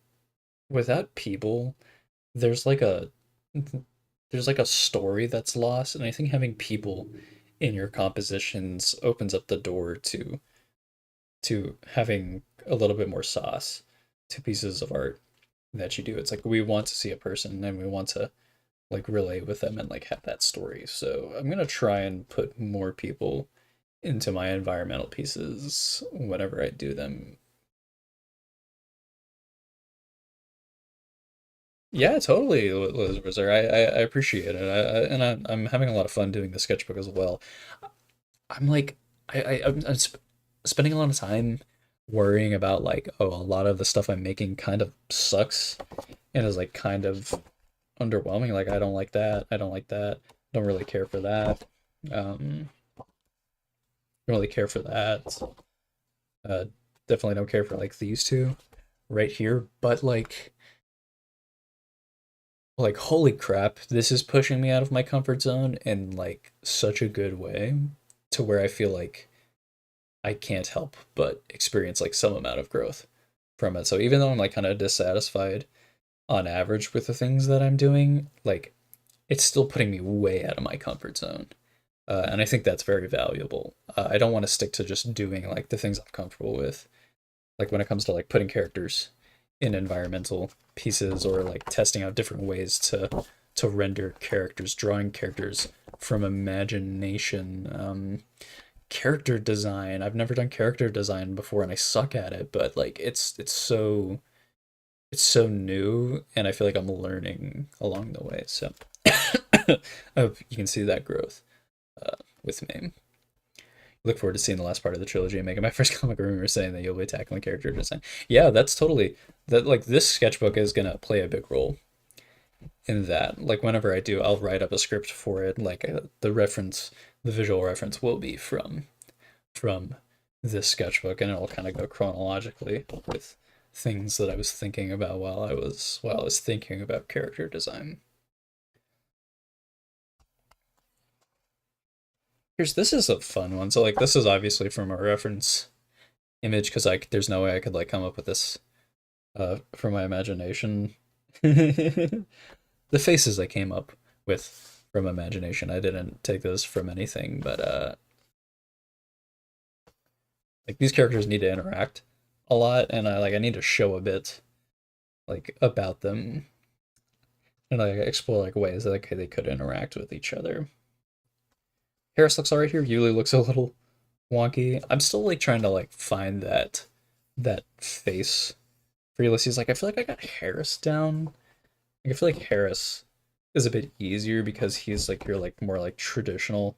without people, there's like a there's like a story that's lost, and I think having people in your compositions opens up the door to having a little bit more sauce to pieces of art. that you do. It's like we want to see a person and we want to like relate with them and like have that story. So I'm gonna try and put more people into my environmental pieces whenever I do them. Yeah, totally, Elizabeth. I appreciate it. I'm having a lot of fun doing the sketchbook as well. I'm like, I'm spending a lot of time worrying about like, oh, a lot of the stuff I'm making kind of sucks and is like kind of underwhelming. Like, I don't like that. I don't like that. Don't really care for that. Don't really care for that. Uh, Definitely don't care for like these two right here. But like holy crap, this is pushing me out of my comfort zone in like such a good way to where I feel like I can't help but experience like some amount of growth from it. So even though I'm like kind of dissatisfied on average with the things that I'm doing, like it's still putting me way out of my comfort zone. And I think that's very valuable. I don't want to stick to just doing like the things I'm comfortable with. Like when it comes to like putting characters in environmental pieces or like testing out different ways to render characters, drawing characters from imagination. Character design. I've never done character design before and I suck at it, but like it's so new and I feel like I'm learning along the way. So I hope you can see that growth with me. Look forward to seeing the last part of the trilogy and making my first comic. Rumor saying that you'll be tackling character design. Yeah, that's totally that. Like this sketchbook is gonna play a big role in that. Like whenever I do, I'll write up a script for it. Like the reference, the visual reference will be from this sketchbook, and it'll kind of go chronologically with things that I was thinking about while I was thinking about character design. This is a fun one. So like this is obviously from a reference image because like there's no way I could like come up with this from my imagination. The faces I came up with from imagination. I didn't take those from anything, but like these characters need to interact a lot and I need to show a bit like about them and like explore like ways that okay, they could interact with each other. Harris looks alright here. Yuli looks a little wonky. I'm still like trying to like find that face for Ulysses. Like I feel like I got Harris down. Like, I feel like Harris is a bit easier because he's like your like more like traditional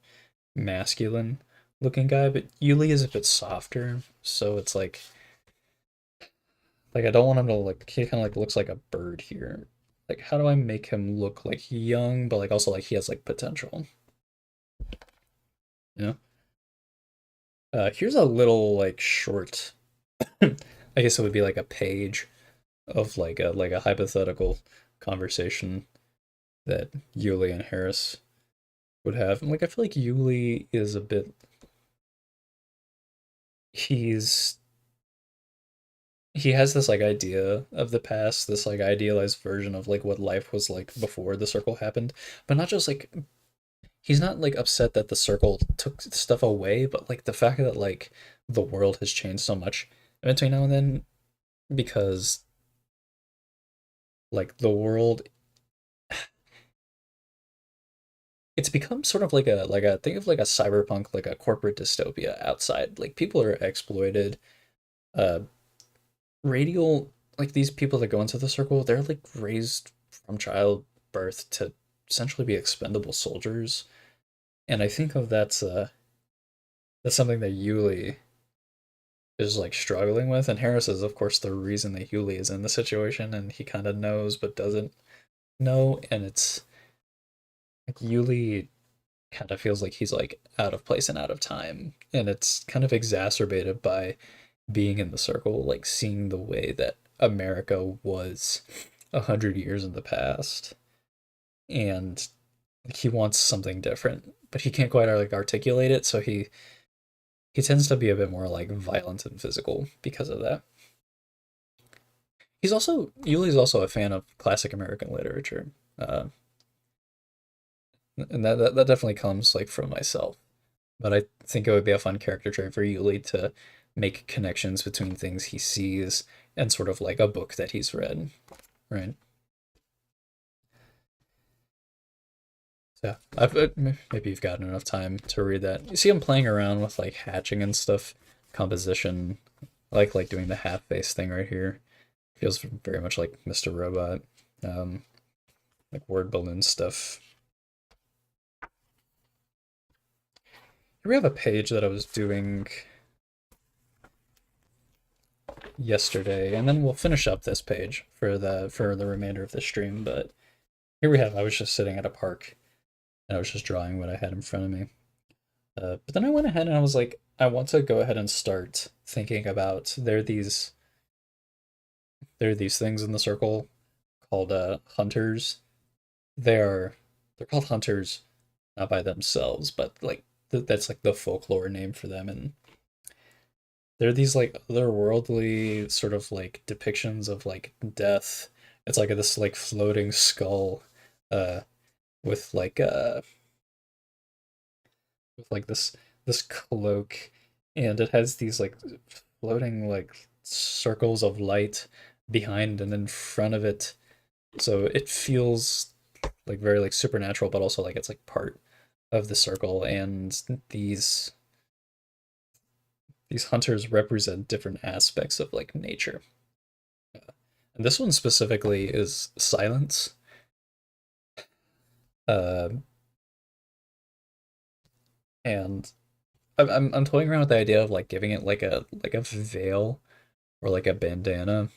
masculine looking guy, but Yuli is a bit softer, so it's like I don't want him to like he kind of like looks like a bird here. Like how do I make him look like young, but like also like he has like potential, you know? Here's a little like short. I guess it would be like a page of like a hypothetical conversation that Yuli and Harris would have. And like I feel like Yuli is a bit he's he has this like idea of the past, this like idealized version of like what life was like before the circle happened, but not just like he's not like upset that the circle took stuff away, but like the fact that like the world has changed so much in between now and then because like the world it's become sort of like a think of like a cyberpunk like a corporate dystopia outside. Like people are exploited. Uh Radial like these people that go into the circle, they're like raised from childbirth to essentially be expendable soldiers. And I think of that's something that Yuli is like struggling with. And Harris is of course the reason that Yuli is in the situation and he kind of knows but doesn't know. And it's like Yuli kind of feels like he's like out of place and out of time. And it's kind of exacerbated by being in the circle, like seeing the way that America was 100 years in the past, and he wants something different, but he can't quite like articulate it. So he tends to be a bit more like violent and physical because of that. He's also Yuli's also a fan of classic American literature, uh, and that definitely comes like from myself. But I think it would be a fun character trait for Yuli to make connections between things he sees and sort of like a book that he's read right? So yeah, maybe you've gotten enough time to read that. You see, I'm playing around with like hatching and stuff, composition. I like doing the half face thing right here. Feels very much like Mr. Robot, um, like word balloon stuff. Here we have a page that I was doing yesterday, and then we'll finish up this page for the remainder of the stream. But here we have. I was just sitting at a park, and I was just drawing what I had in front of me. But then I went ahead and I was like, I want to go ahead and start thinking about there are these things in the circle called hunters. They're called hunters not by themselves, but like that's like the folklore name for them, and they're these like otherworldly sort of like depictions of like death. It's like this like floating skull, uh, with like this cloak, and it has these like floating like circles of light behind and in front of it. So it feels like very like supernatural, but also like it's like part of the circle. And these hunters represent different aspects of like nature. And this one specifically is silence. Uh, and I'm toying around with the idea of like giving it like a veil or like a bandana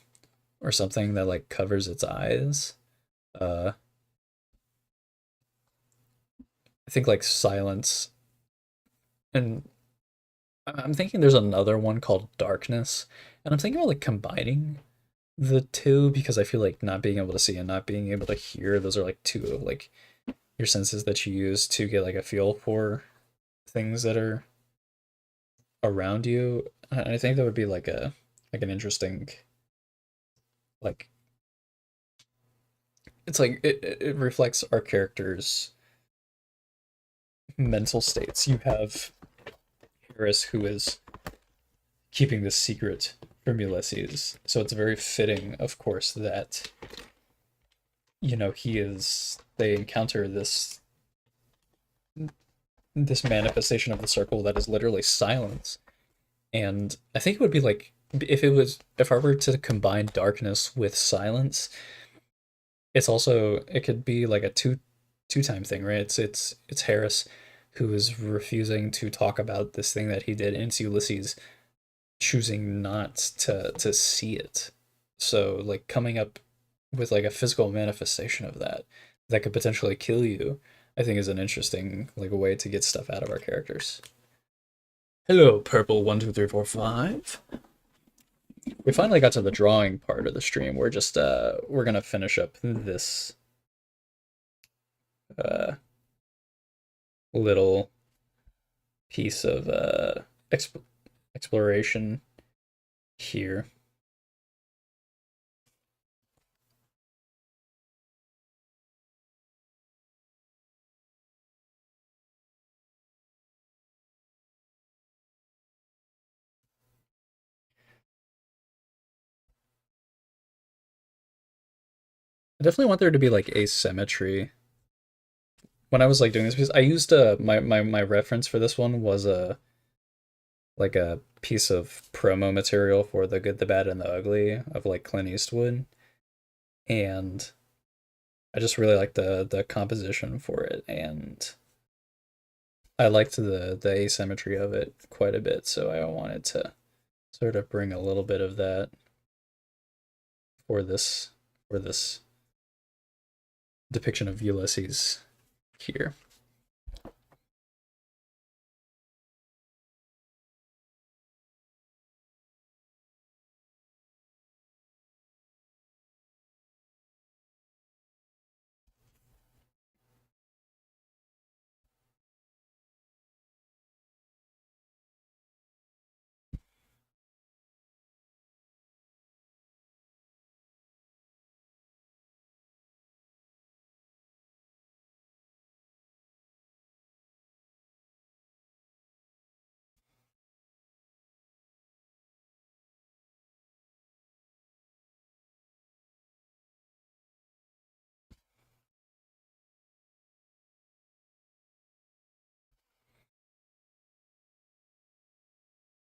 or something that like covers its eyes. Uh, I think like silence, and I'm thinking there's another one called darkness, and I'm thinking about like combining the two because I feel like not being able to see and not being able to hear, those are like two of like your senses that you use to get like a feel for things that are around you. I think that would be like an interesting like it's like it reflects our characters' mental states. You have Harris who is keeping this secret from Ulysses, so it's very fitting, of course, that they encounter this manifestation of the circle that is literally silence. And I think it would be like if I were to combine darkness with silence, it could be like a two time thing, right? It's Harris who is refusing to talk about this thing that he did, and it's Ulysses choosing not to see it. So like coming up with like a physical manifestation of that could potentially kill you, I think is an interesting like a way to get stuff out of our characters. Hello, purple 1 2 3 4 5. We finally got to the drawing part of the stream. We're gonna finish up this uh little piece of exploration here. I definitely want there to be like asymmetry. When I was like doing this piece, I used my reference for this one was a piece of promo material for The Good, the Bad, and the Ugly of like Clint Eastwood, and I just really liked the composition for it, and I liked the asymmetry of it quite a bit, so I wanted to sort of bring a little bit of that for this depiction of Ulysses here.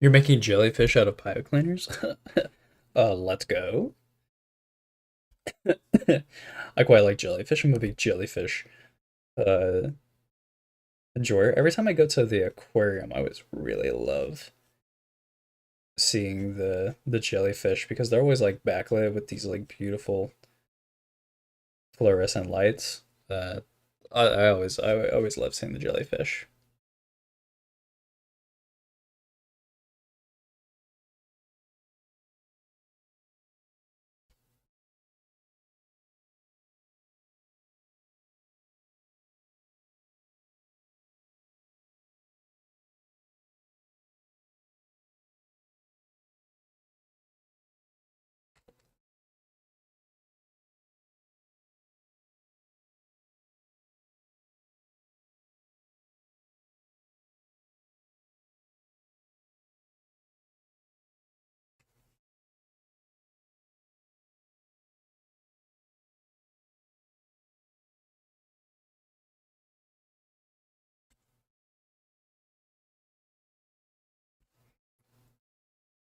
You're making jellyfish out of pipe cleaners? Let's go. I quite like jellyfish. I'm a big jellyfish uh enjoyer. Every time I go to the aquarium, I always really love seeing the jellyfish because they're always like backlit with these like beautiful fluorescent lights. I always love seeing the jellyfish.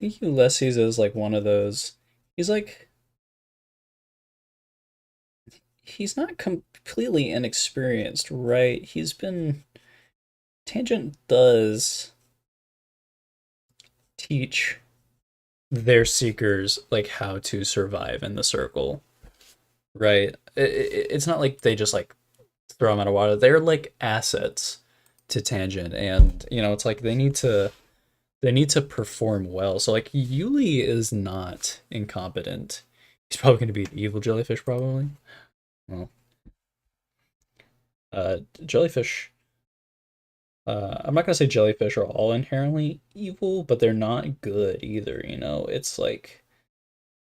I think Ulysses is like one of those. He's like he's not completely inexperienced, right? He's been Tangent does teach their seekers like how to survive in the circle, right? It's not like they just like throw them out of water. They're like assets to Tangent, and it's like they need to perform well. So like Yuli is not incompetent. He's probably going to be an evil jellyfish, probably. Well, jellyfish. I'm not gonna say jellyfish are all inherently evil, but they're not good either. It's like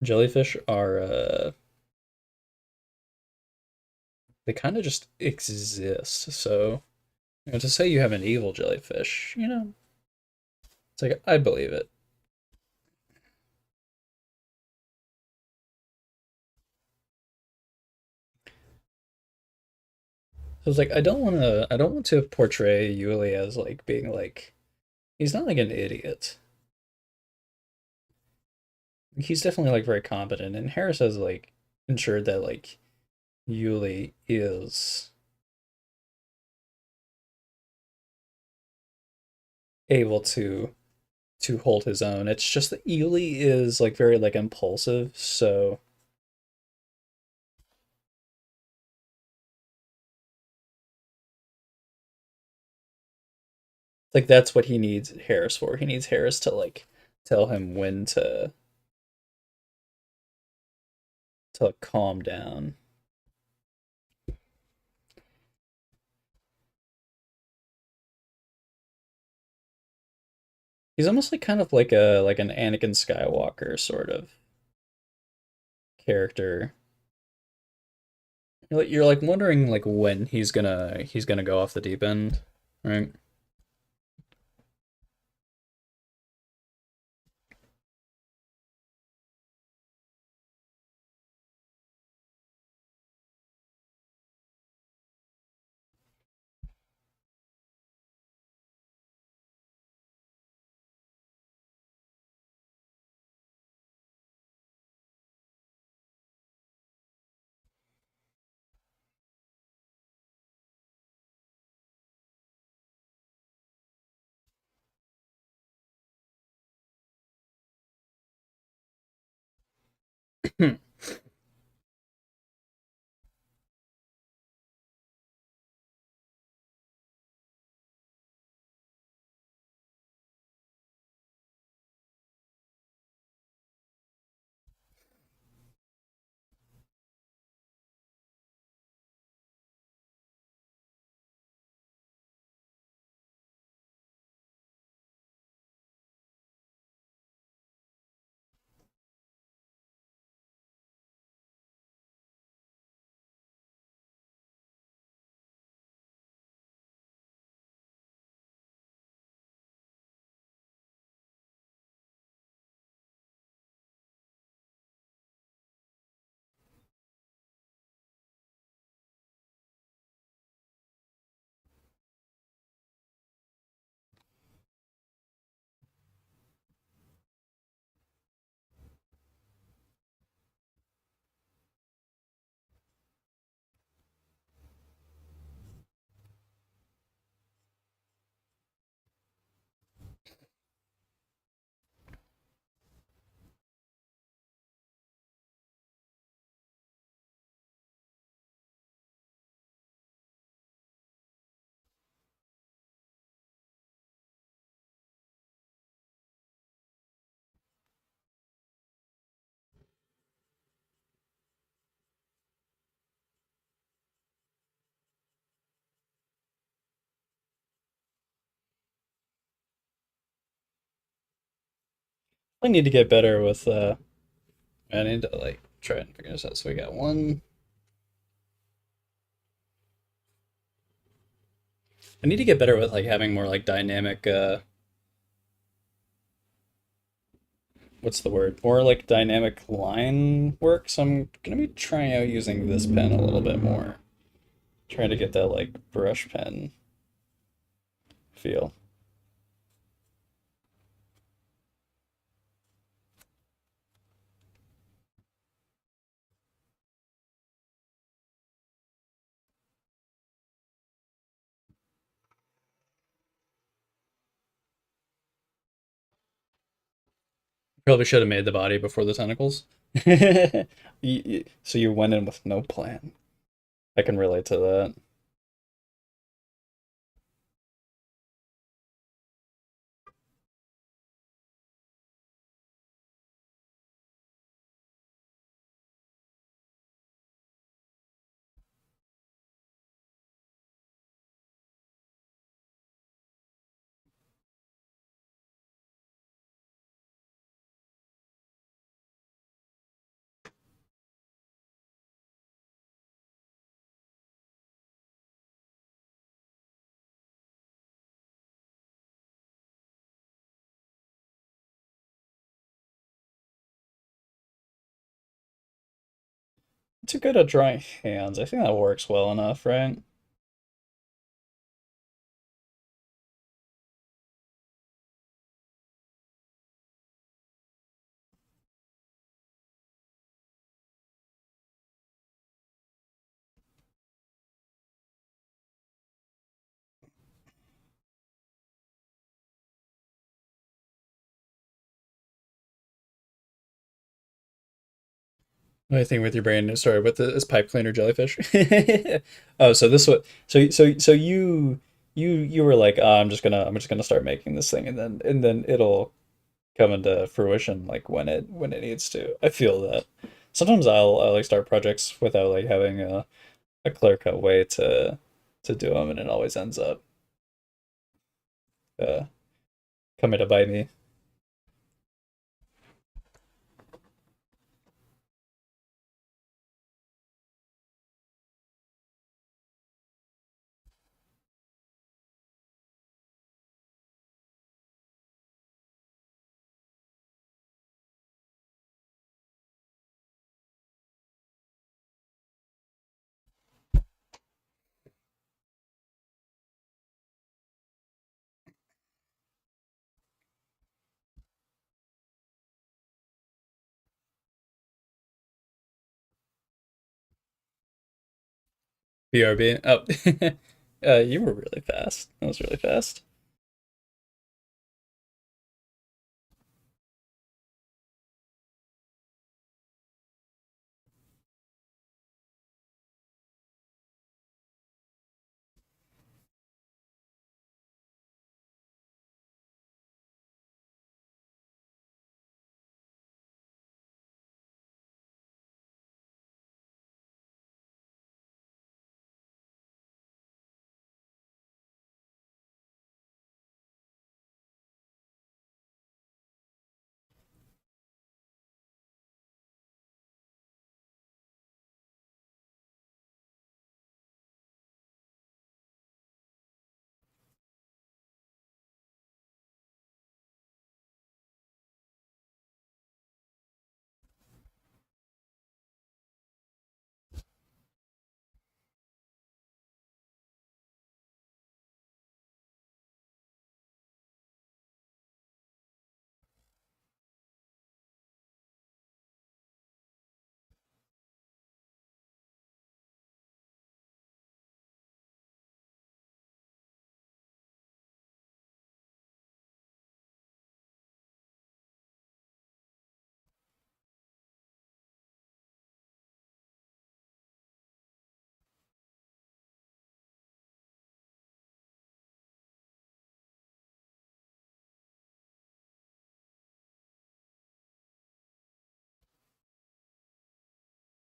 jellyfish are they kind of just exist. So to say you have an evil jellyfish, it's like I believe it. So it's like I don't want to portray Yuli as like being like he's not like an idiot. He's definitely like very competent, and Harris has like ensured that like Yuli is able to hold his own. It's just that Yuli is like very like impulsive, so like that's what he needs Harris for. He needs Harris to like tell him when to like, calm down. He's almost like kind of like an Anakin Skywalker sort of character. You're like wondering like when he's gonna go off the deep end, right? I need to get better with I need to like try and figure this out. So we got one. I need to get better with like having more like dynamic what's the word? More like dynamic line work. So I'm gonna be trying out using this pen a little bit more. Trying to get that like brush pen feel. Probably should have made the body before the tentacles. So you went in with no plan. I can relate to that. Too good at drawing hands. I think that works well enough, right? My thing with your brain started with this pipe cleaner jellyfish. Oh, so this what? So you were like, oh, I'm just gonna start making this thing, and then it'll come into fruition like when it needs to. I feel that. Sometimes I'll like start projects without like having a clear cut way to do them, and it always ends up uh coming to bite me. BRB. Oh, you were really fast. That was really fast.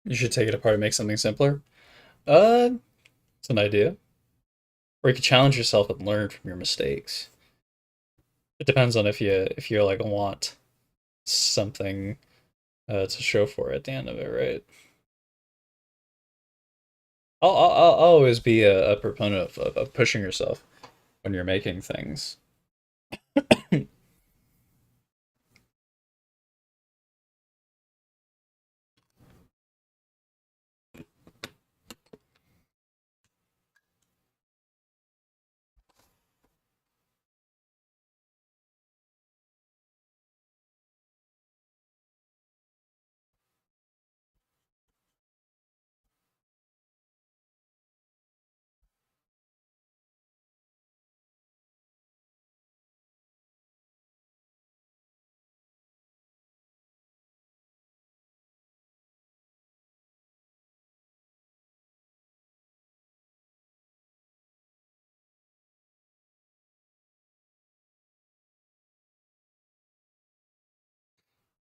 You should take it apart and make something simpler. It's an idea. Or you could challenge yourself and learn from your mistakes. It depends on if you like want something to show for at the end of it, right? I'll always be a proponent of pushing yourself when you're making things.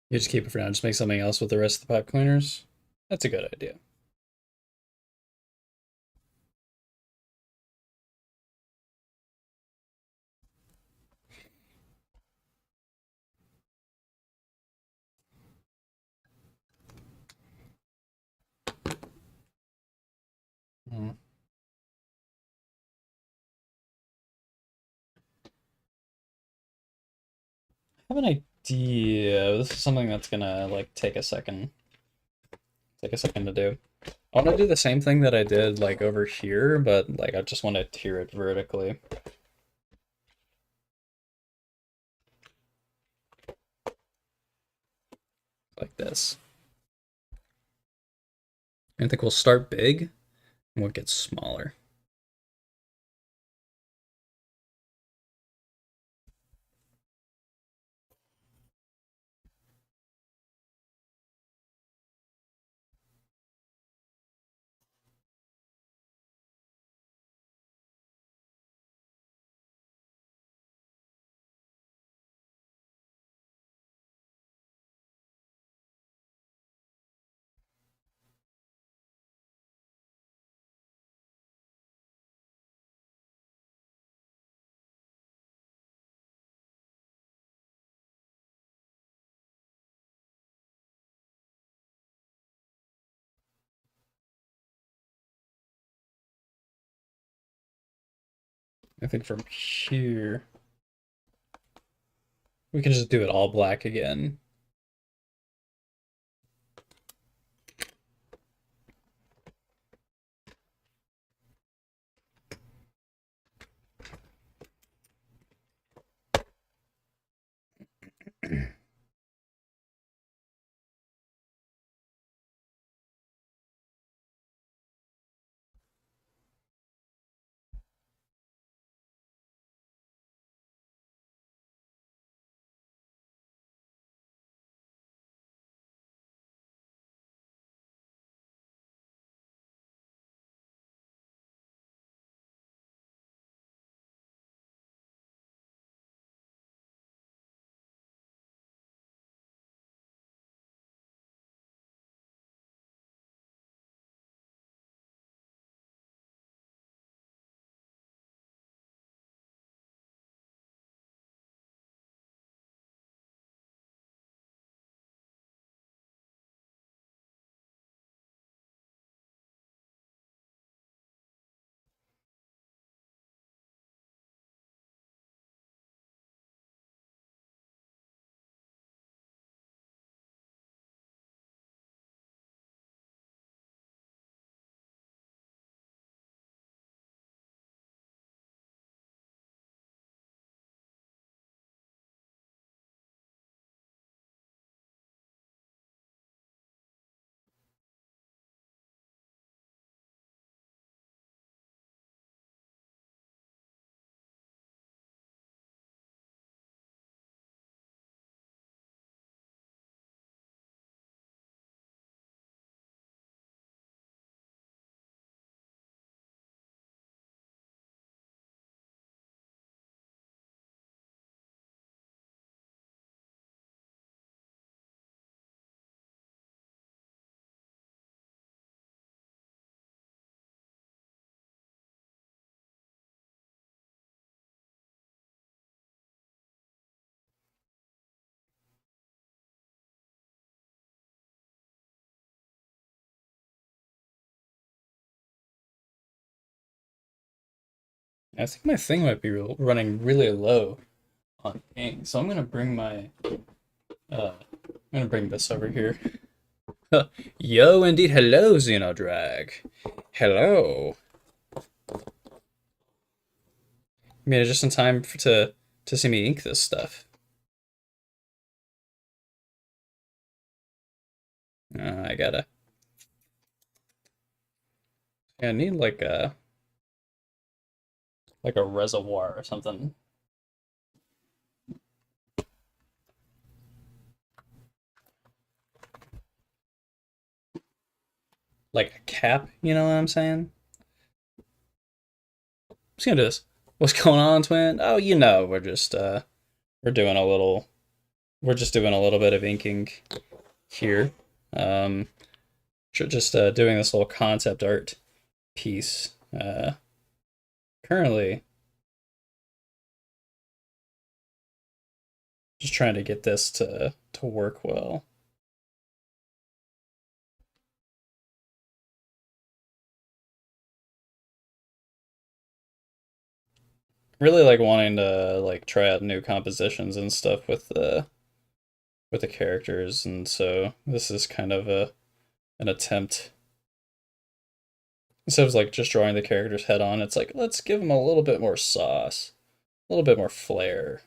You just keep it for now. Just make something else with the rest of the pipe cleaners. That's a good idea. Mm. I have an idea. This is something that's gonna like take a second to do. I want to do the same thing that I did like over here, but like I just want to tier it vertically like this. I think we'll start big and we'll get smaller. I think from here we can just do it all black again. I think my thing might be running really low on ink, so I'm gonna bring my I'm gonna bring this over here. Yo, indeed, hello, Xenodrag. Hello. Made it just in time to see me ink this stuff. I gotta. Yeah, I need like a reservoir or something. Like a cap, you know what I'm saying? Just gonna do this. What's going on, twin? Oh, we're doing a little we're just doing a little bit of inking here. Um just doing this little concept art piece. Currently just trying to get this to work well. Really like wanting to like try out new compositions and stuff with the characters, and so this is kind of a an attempt. Instead of like just drawing the character's head on, it's like let's give them a little bit more sauce, a little bit more flair.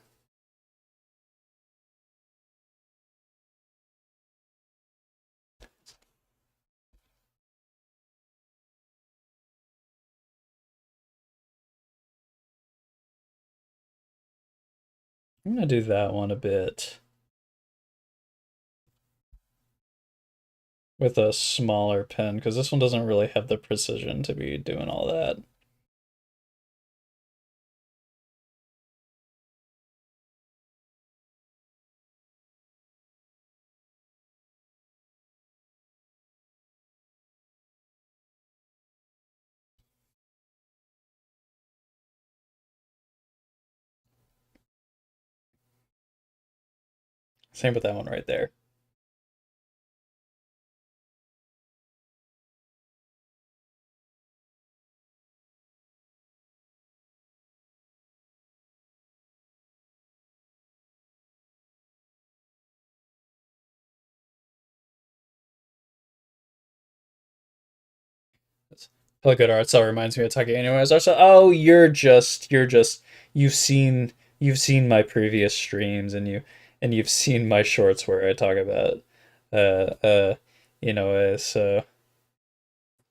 I'm gonna do that one a bit with a smaller pen because this one doesn't really have the precision to be doing all that. Same with that one right there. Hello, good art style reminds me of Taki Anyways. Also, oh, you've seen you've seen my previous streams and you've seen my shorts where I talk about uh uh so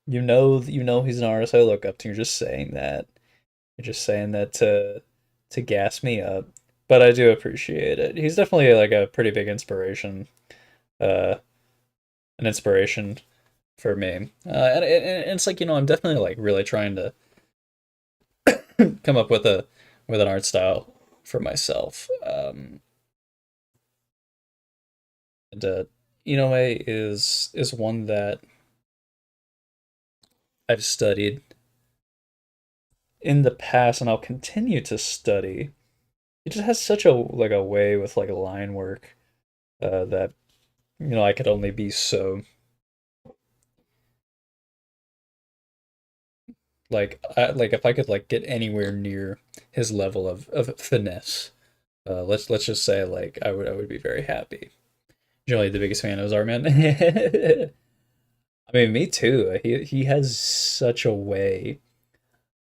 you know he's an artist I look up to. You're just saying that. You're just saying that to gas me up. But I do appreciate it. He's definitely like a pretty big inspiration. Uh an inspiration for me. And it's like, I'm definitely like really trying to come up with an art style for myself. And Inoue is one that I've studied in the past and I'll continue to study. It just has such a like a way with like line work that I could only be so like if I could like get anywhere near his level of finesse. Let's just say like I would be very happy. Generally the biggest fan of Zarman. I mean, me too. He has such a way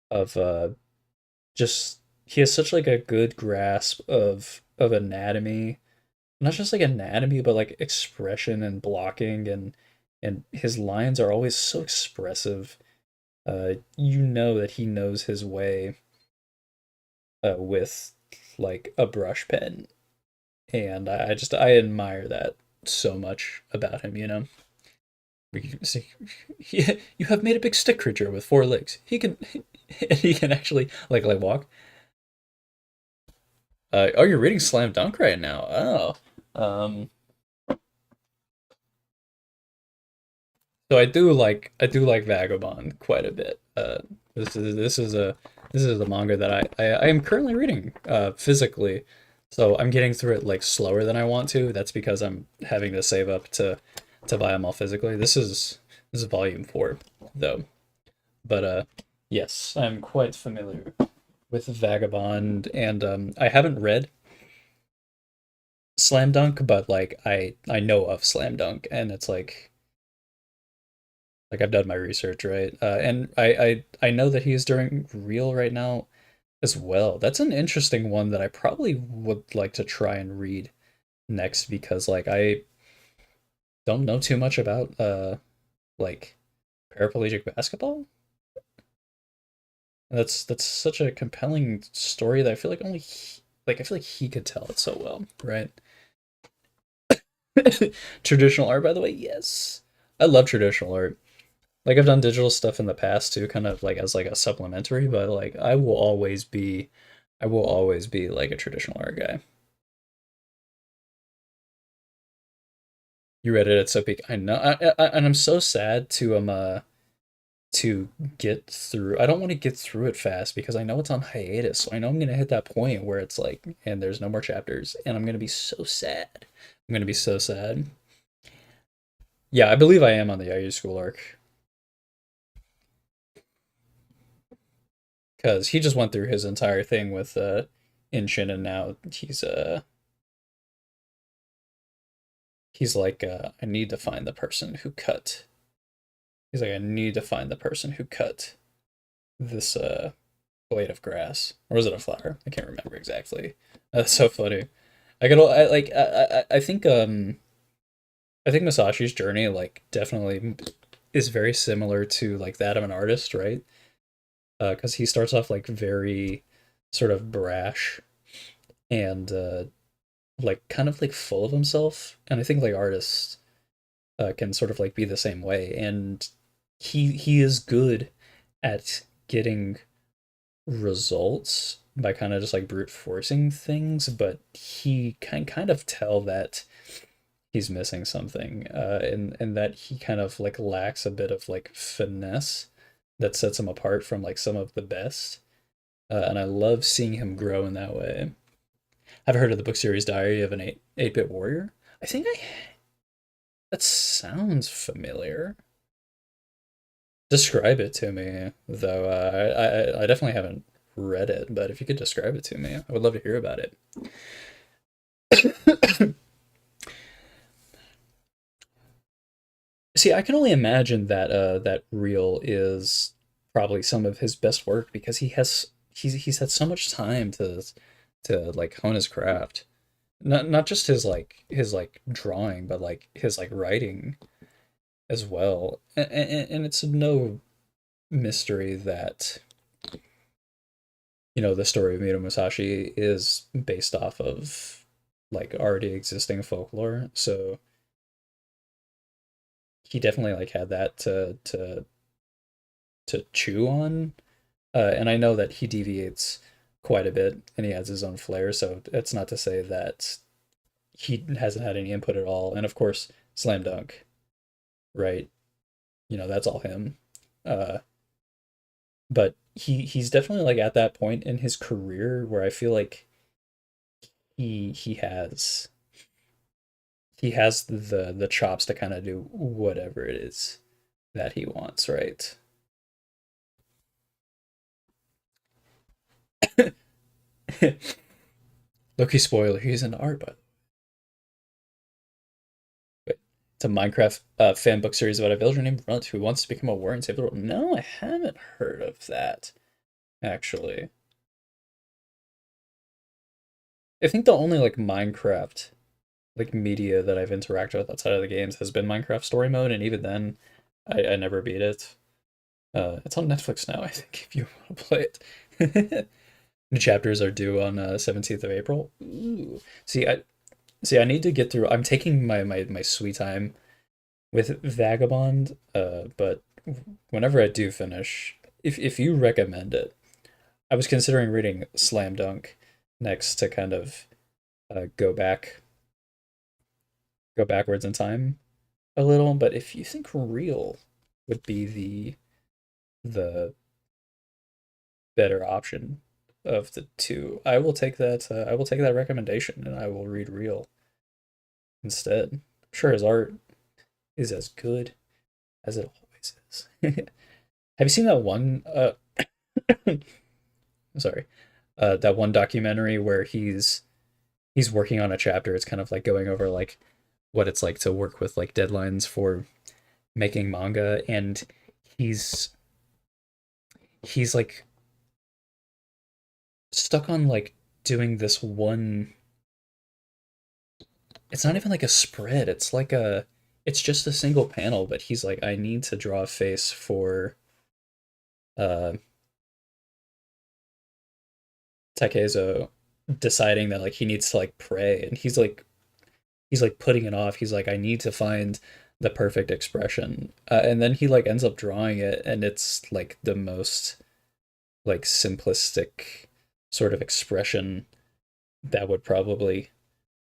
of just he has such like a good grasp of anatomy, not just like anatomy, but like expression and blocking, and his lines are always so expressive. You know that he knows his way with like a brush pen, and I admire that so much about him. We can see, you have made a big stick creature with four legs. He can actually like walk. Oh, you're reading Slam Dunk right now. Oh, um, so I do like Vagabond quite a bit. This is a manga that I am currently reading physically, so I'm getting through it like slower than I want to. That's because I'm having to save up to buy them all physically. This is volume 4 though, but yes, I'm quite familiar with Vagabond, and I haven't read Slam Dunk, but like I know of Slam Dunk, and it's like I've done my research, right? And I know that he is doing Real right now as well. That's an interesting one that I probably would like to try and read next because like I don't know too much about like paraplegic basketball. That's such a compelling story that I feel like like I feel like he could tell it so well, right? Traditional art, by the way, yes. I love traditional art. Like I've done digital stuff in the past too, kind of like as like a supplementary, but like I will always be like a traditional art guy. You read it at so peak. I know, and I'm so sad to get through. I don't want to get through it fast because I know it's on hiatus. So I know I'm gonna hit that point where it's like, and there's no more chapters, and I'm gonna be so sad. I'm gonna be so sad. Yeah, I believe I am on the IU school arc because he just went through his entire thing with Inchin, and now he's like I need to find the person who cut. He's like I need to find the person who cut this blade of grass, or was it a flower? I can't remember exactly. That's so funny. I think Masashi's journey like definitely is very similar to like that of an artist, right? Because he starts off like very sort of brash and like kind of like full of himself, and I think like artists can sort of like be the same way, and he is good at getting results by kind of just like brute forcing things, but he can kind of tell that he's missing something, and that he kind of like lacks a bit of like finesse that sets him apart from like some of the best. And I love seeing him grow in that way. I've heard of the book series Diary of an 8-bit warrior. I think I that sounds familiar. Describe it to me, though. I definitely haven't read it, but if you could describe it to me, I would love to hear about it. See, I can only imagine that that reel is probably some of his best work because he's had so much time to like hone his craft. Not just his like drawing, but like his like writing as well. And it's no mystery that the story of Mito Musashi is based off of like already existing folklore. So he definitely like had that to chew on. And I know that he deviates quite a bit and he has his own flair. So it's not to say that he hasn't had any input at all. And of course, Slam Dunk, right? That's all him. Uh, but he's definitely like at that point in his career where I feel like he has the chops to kind of do whatever it is that he wants, right? Loki spoiler, he's into art, by the way. It's a Minecraft fan book series about a villager named Runt who wants to become a warrior and save the world. No, I haven't heard of that, actually. I think the only like Minecraft like media that I've interacted with outside of the games has been Minecraft Story Mode, and even then, I never beat it. It's on Netflix now, I think, if you want to play it. New chapters are due on 17th of April. Ooh. See, I need to get through. I'm taking my sweet time with Vagabond, but whenever I do finish, if you recommend it, I was considering reading Slam Dunk next to kind of go backwards in time a little, but if you think Real would be the better option of the two, I will take that. I will take that recommendation, and I will read Real instead. I'm sure his art is as good as it always is. Have you seen that one? sorry, that one documentary where he's working on a chapter. It's kind of like going over like what it's like to work with like deadlines for making manga, and he's he's like stuck on like doing this one. It's not even like a spread. It's just a single panel, but he's like, I need to draw a face for uh Takezo, deciding that like he needs to like pray, and he's like putting it off. He's like, I need to find the perfect expression, and then he like ends up drawing it, and it's like the most like simplistic sort of expression that would probably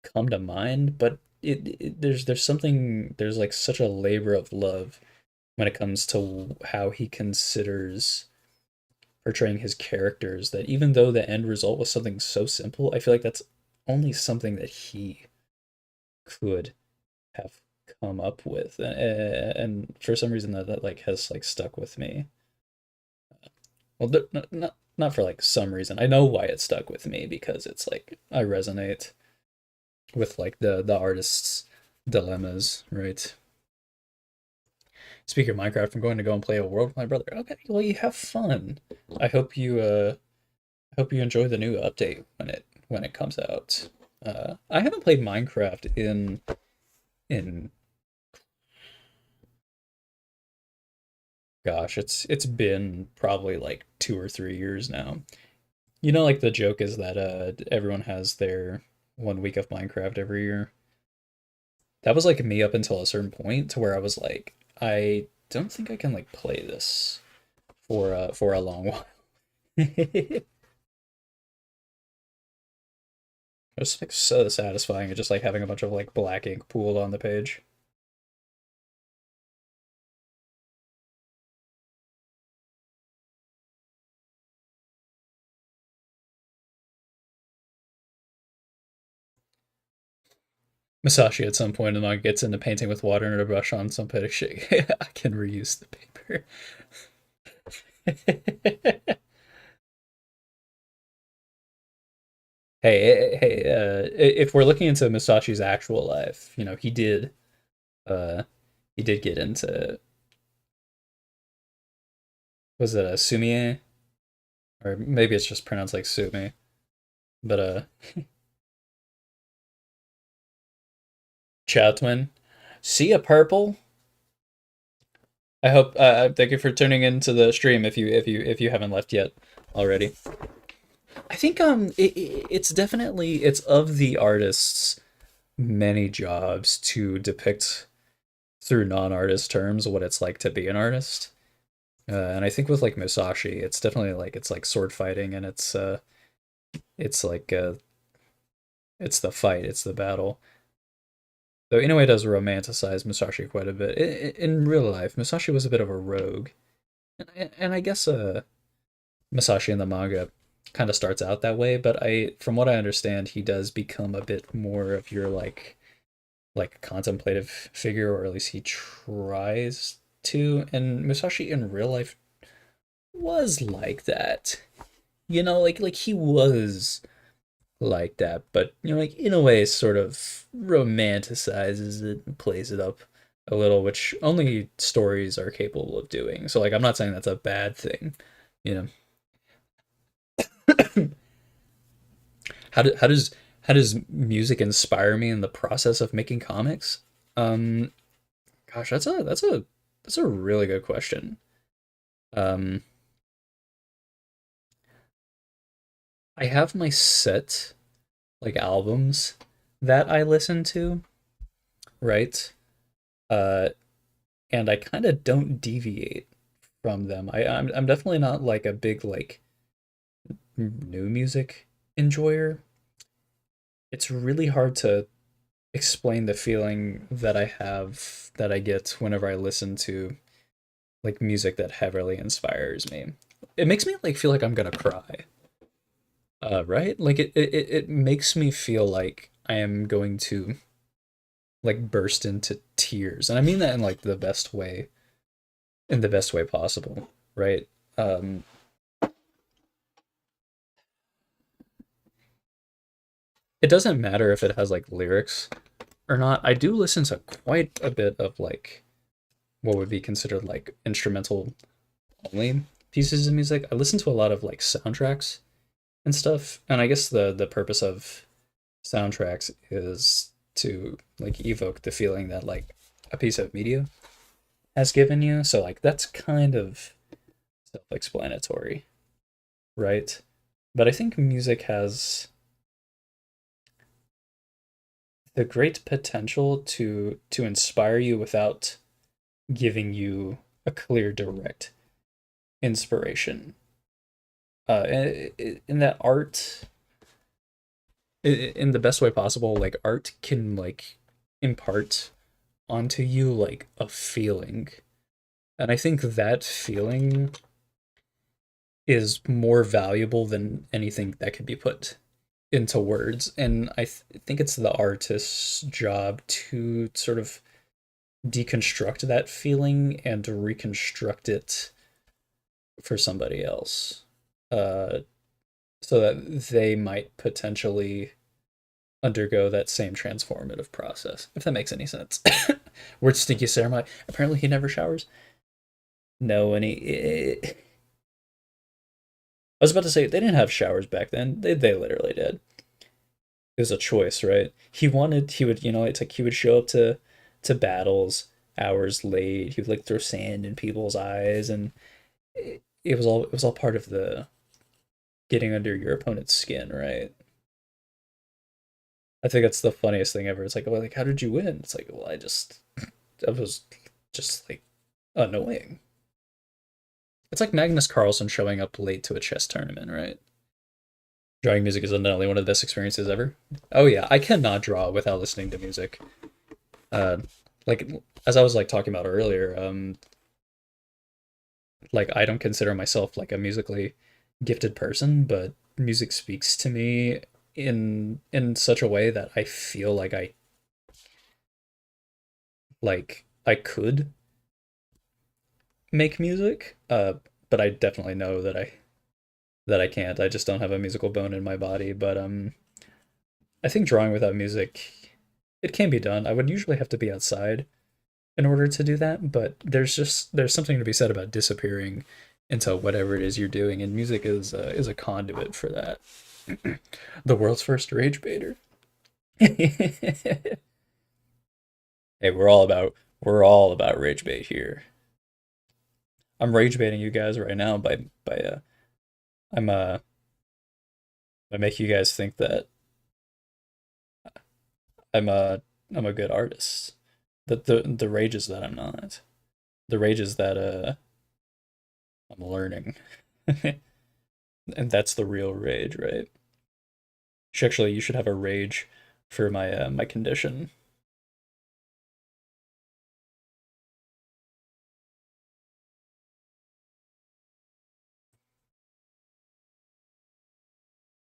come to mind, but there's something, there's like such a labor of love when it comes to how he considers portraying his characters, that even though the end result was something so simple, I feel like that's only something that he could have come up with, and for some reason that like has like stuck with me. Well, not for like some reason. I know why it stuck with me, because it's like I resonate with like the artist's dilemmas, right? Speaking of Minecraft, I'm going to go and play a world with my brother. Okay, well you have fun. I hope you enjoy the new update when it comes out. I haven't played Minecraft in gosh, it's been probably like 2 or 3 years now. You know, like the joke is that everyone has their 1 week of Minecraft every year. That was like me up until a certain point to where I was like, I don't think I can like play this for a long while. It was like so satisfying, just like having a bunch of like black ink pooled on the page. Masashi at some point in the manga gets into painting with water and a brush on some bit of shit. I can reuse the paper. Hey, if we're looking into Masashi's actual life, you know, uh, he did get into, was it a Sumie? Or maybe it's just pronounced like Sumi. But, Chatwin. See a purple? I hope, thank you for tuning into the stream if you haven't left yet already. I think, it's definitely, it's of the artist's many jobs to depict through non-artist terms what it's like to be an artist. And I think with like Musashi, it's definitely like it's like sword fighting, and it's like it's the fight, it's the battle. Though Inoue does romanticize Musashi quite a bit. In real life, Musashi was a bit of a rogue, and I guess Musashi in the manga kind of starts out that way. But from what I understand, he does become a bit more of your like contemplative figure, or at least he tries to. And Musashi in real life was like that. You know, like he was like that, but you know, like in a way, sort of romanticizes it, and plays it up a little, which only stories are capable of doing. So, like, I'm not saying that's a bad thing, you know. How does music inspire me in the process of making comics? Um, gosh, that's a really good question. Um, I have my set like albums that I listen to, right? Uh, and I kind of don't deviate from them. I'm definitely not like a big like new music enjoyer. It's really hard to explain the feeling that I have, that I get whenever I listen to like music that heavily inspires me. It makes me like feel like I'm gonna cry. Right? Like it makes me feel like I am going to like burst into tears. And I mean that in like the best way, in the best way possible, right? Um it doesn't matter if it has like lyrics or not. I do listen to quite a bit of like what would be considered like instrumental only pieces of music. I listen to a lot of like soundtracks and stuff, and I guess the purpose of soundtracks is to like evoke the feeling that like a piece of media has given you. So like that's kind of self-explanatory, right? But I think music has the great potential to inspire you without giving you a clear direct inspiration. In that art, in the best way possible, like art can like impart onto you like a feeling, and I think that feeling is more valuable than anything that could be put into words. And think it's the artist's job to sort of deconstruct that feeling and to reconstruct it for somebody else, uh, so that they might potentially undergo that same transformative process, if that makes any sense. Word Stinky Ceremony. Apparently, he never showers. No, and I was about to say they didn't have showers back then. They literally did. It was a choice, right? He would, it's like he would show up to battles hours late. He would like throw sand in people's eyes, and it was all part of the getting under your opponent's skin, right? I think that's the funniest thing ever. It's like, well, like how did you win? It's like, well, I was just like annoying. It's like Magnus Carlsen showing up late to a chess tournament, right? Drawing music is not only one of the best experiences ever. Oh yeah, I cannot draw without listening to music. Uh, like as I was like talking about earlier, like I don't consider myself like a musically gifted person, but music speaks to me in such a way that I feel like I could make music. But I definitely know that I can't. I just don't have a musical bone in my body. But I think drawing without music, it can be done. I would usually have to be outside in order to do that, but there's something to be said about disappearing into whatever it is you're doing, and music is a conduit for that. The world's first rage baiter. Hey, we're all about rage bait here. I'm rage baiting you guys right now by I'm by making you guys think that I'm a I'm a good artist. The rage is that I'm not. The rage is that I'm learning. And that's the real rage, right? Actually, you should have a rage for my condition.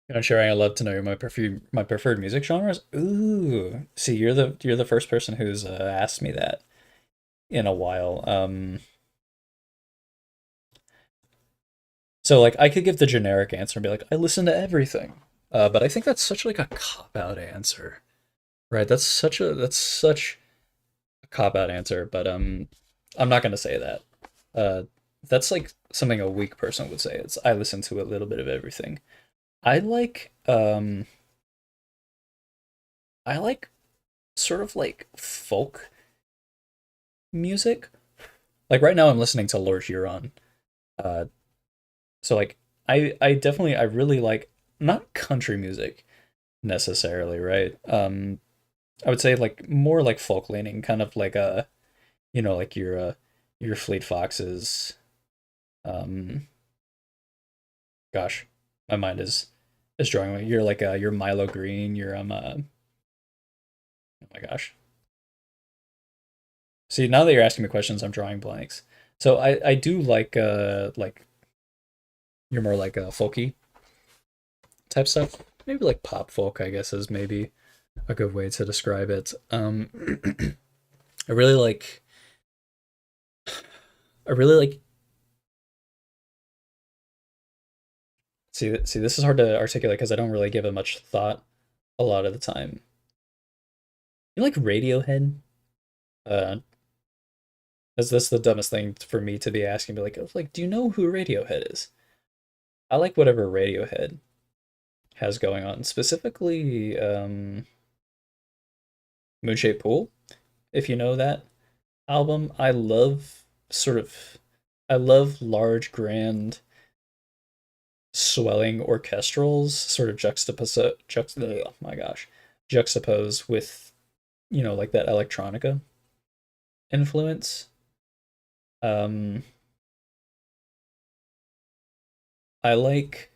You know, sharing. I love to know my preferred music genres. Ooh, see, you're the first person who's asked me that in a while. So like I could give the generic answer and be like, I listen to everything. But I think that's such like a cop out answer, right? That's such a cop out answer. But I'm not gonna say that. Uh, that's like something a weak person would say. It's I listen to a little bit of everything. I like I like sort of like folk music. Like right now I'm listening to Lord Huron. Uh so like I really like not country music necessarily, right? I would say like more like folk leaning, kind of like like your Fleet Foxes. Um gosh, my mind is drawing me. You're like your Milo Green, your oh my gosh. See, now that you're asking me questions, I'm drawing blanks. So I do like you're more like a folky type stuff. Maybe like pop folk, I guess, is maybe a good way to describe it. I really like I really like see this is hard to articulate because I don't really give it much thought. a lot of the time. You like Radiohead? Uh, is this the dumbest thing for me to be asking? Be like, do you know who Radiohead is? I like whatever Radiohead has going on, specifically Moonshaped Pool. If you know that album, I love sort of, I love large, grand, swelling orchestrals, sort of oh my gosh, juxtaposed with like that electronica influence. Um, I like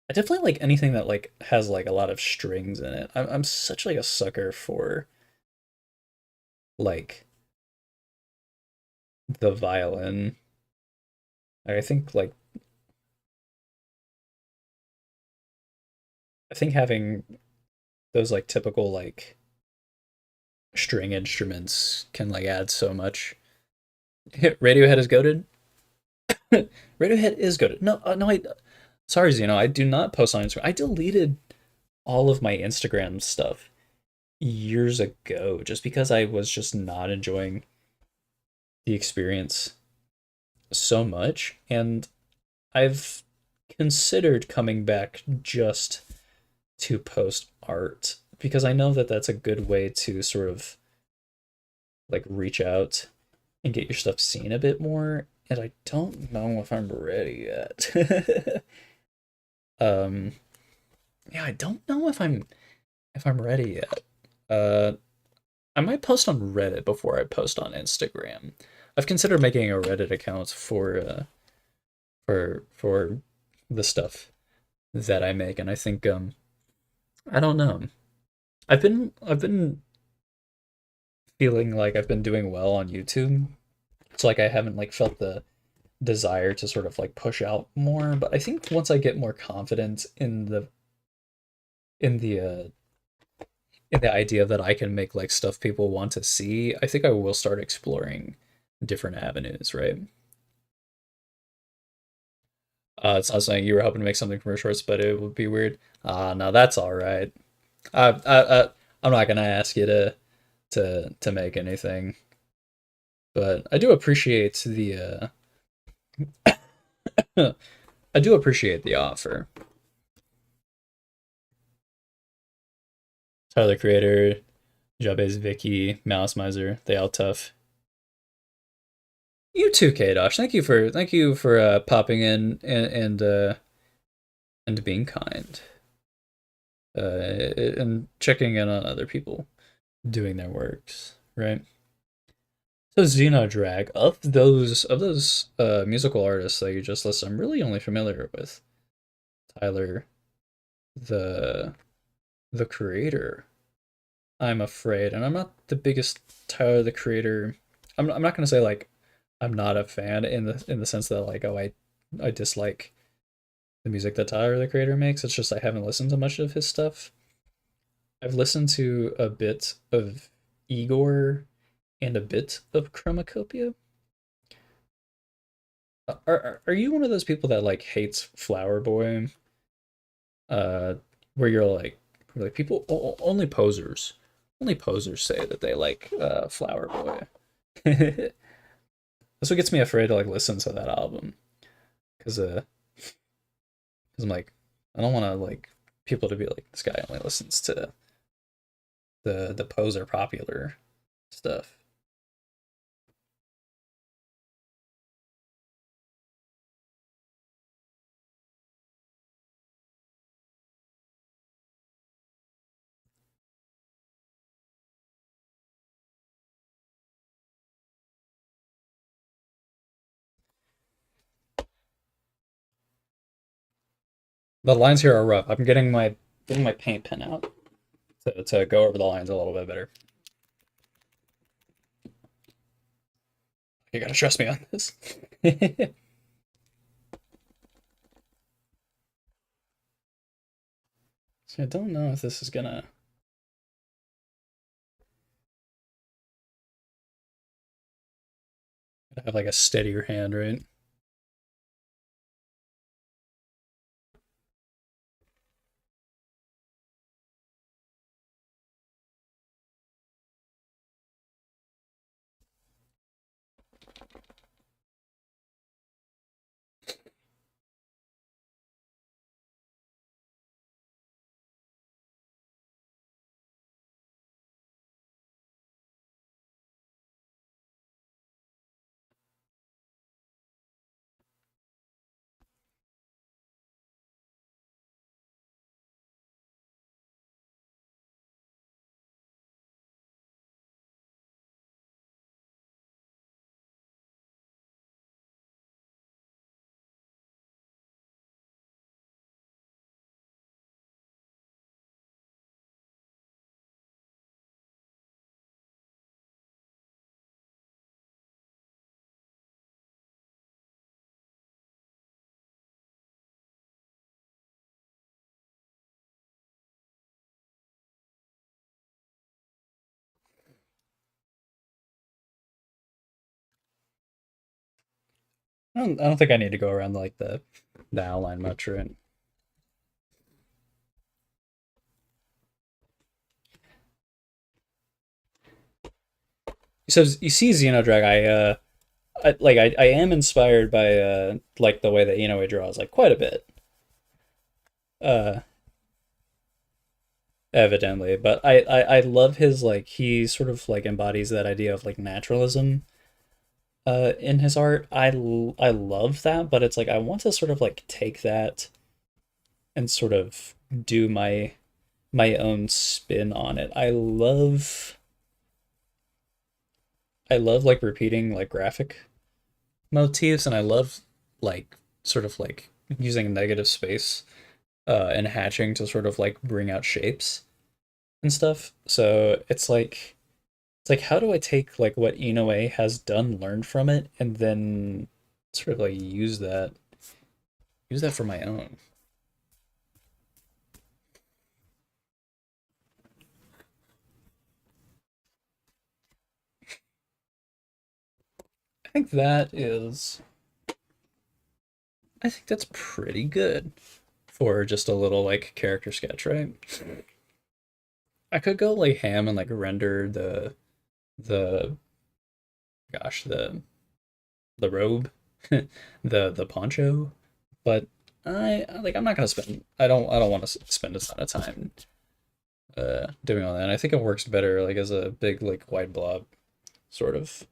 I definitely like anything that like has like a lot of strings in it. I'm such like a sucker for like the violin. I think like I think having those like typical like string instruments can like add so much. Radiohead is goaded. Radiohead is goaded. No, no, sorry, Zeno, I do not post on Instagram. I deleted all of my Instagram stuff years ago just because I was just not enjoying the experience so much, and I've considered coming back just to post art because I know that that's a good way to sort of like reach out and get your stuff seen a bit more. And I don't know if I'm ready yet. um, yeah, I don't know if I'm ready yet. Uh, I might post on Reddit before I post on Instagram. I've considered making a Reddit account for the stuff that I make, and I think I don't know. I've been feeling like I've been doing well on YouTube. It's like I haven't like felt the desire to sort of like push out more, but I think once I get more confident in the uh in the idea that I can make like stuff people want to see, I think I will start exploring different avenues, right? It's not saying you were hoping to make something from your shorts, but it would be weird. No, that's all right. I'm not gonna ask you to make anything, but I do appreciate I do appreciate the offer. Tyler Creator, Jabez Vicky, Mouse Miser, they all tough. You too, Kadosh. Thank you for popping in and being kind. And checking in on other people doing their works, right? So Xenodrag, of those musical artists that you just listed, I'm really only familiar with Tyler the the creator. I'm afraid, and I'm not the biggest Tyler the Creator. I'm not gonna say like I'm not a fan in the sense that like I dislike the music that Tyler the Creator makes. It's just I haven't listened to much of his stuff. I've listened to a bit of Igor and a bit of Chromacopia. Are you one of those people that like hates Flower Boy? Uh, where you're like people only posers say that they like Flower Boy. That's what gets me afraid to like listen to that album because because I'm like I don't want to like people to be like this guy only listens to the poser popular stuff. The lines here are rough. I'm getting my paint pen out to go over the lines a little bit better. You gotta trust me on this. So I don't know if this is gonna have like a steadier hand, right? I don't think I need to go around like the outline much, right? So you see Xenodrag, I am inspired by like the way that Inoue draws like quite a bit. Uh Evidently, but I love his like he sort of like embodies that idea of like naturalism in his art. I love that, but it's like I want to sort of like take that and sort of do my own spin on it. I love like repeating like graphic motifs, and I love like sort of like using negative space and hatching to sort of like bring out shapes and stuff. So it's like how do I take like what Inoue has done, learn from it, and then sort of like use that for my own. I think that is I think that's pretty good for just a little like character sketch, right? I could go like ham and like render the gosh, the robe, the poncho, but I'm not gonna spend I don't want to spend a ton of time doing all that. And I think it works better like as a big like wide blob sort of.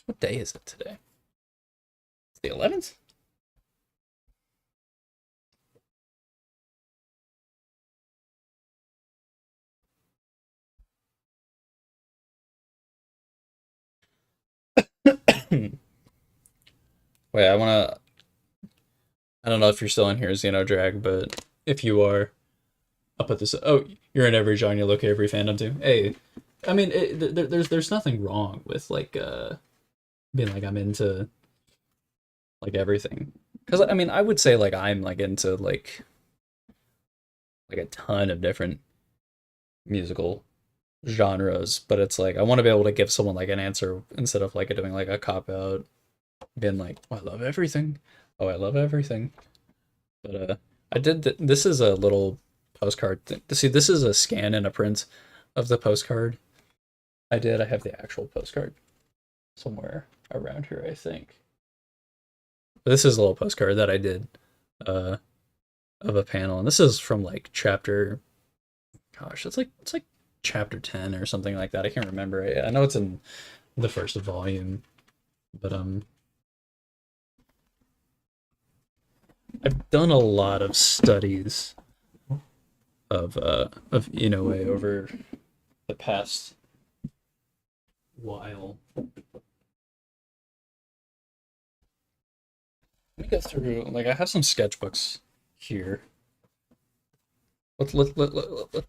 What day is it today? It's the 11th. Wait, I don't know if you're still in here, Xenodrag, but if you are, I'll put this. Oh, you're in every genre, you look at every fandom too. Hey, I mean, there's nothing wrong with like being like I'm into like everything. Because I mean, I would say like I'm like into like a ton of different musical genres, but it's like I want to be able to give someone like an answer instead of like doing like a cop out, being like, oh, I love everything. Oh, I love everything. But this is a little postcard. See, this is a scan and a print of the postcard I did. I have the actual postcard somewhere around here, I think. But this is a little postcard that I did uh of a panel, and this is from like chapter. Gosh, it's like chapter 10 or something like that. I can't remember. I know it's in the first volume, but I've done a lot of studies of Inoue over the past while. Let me go through. Like I have some sketchbooks here. Let's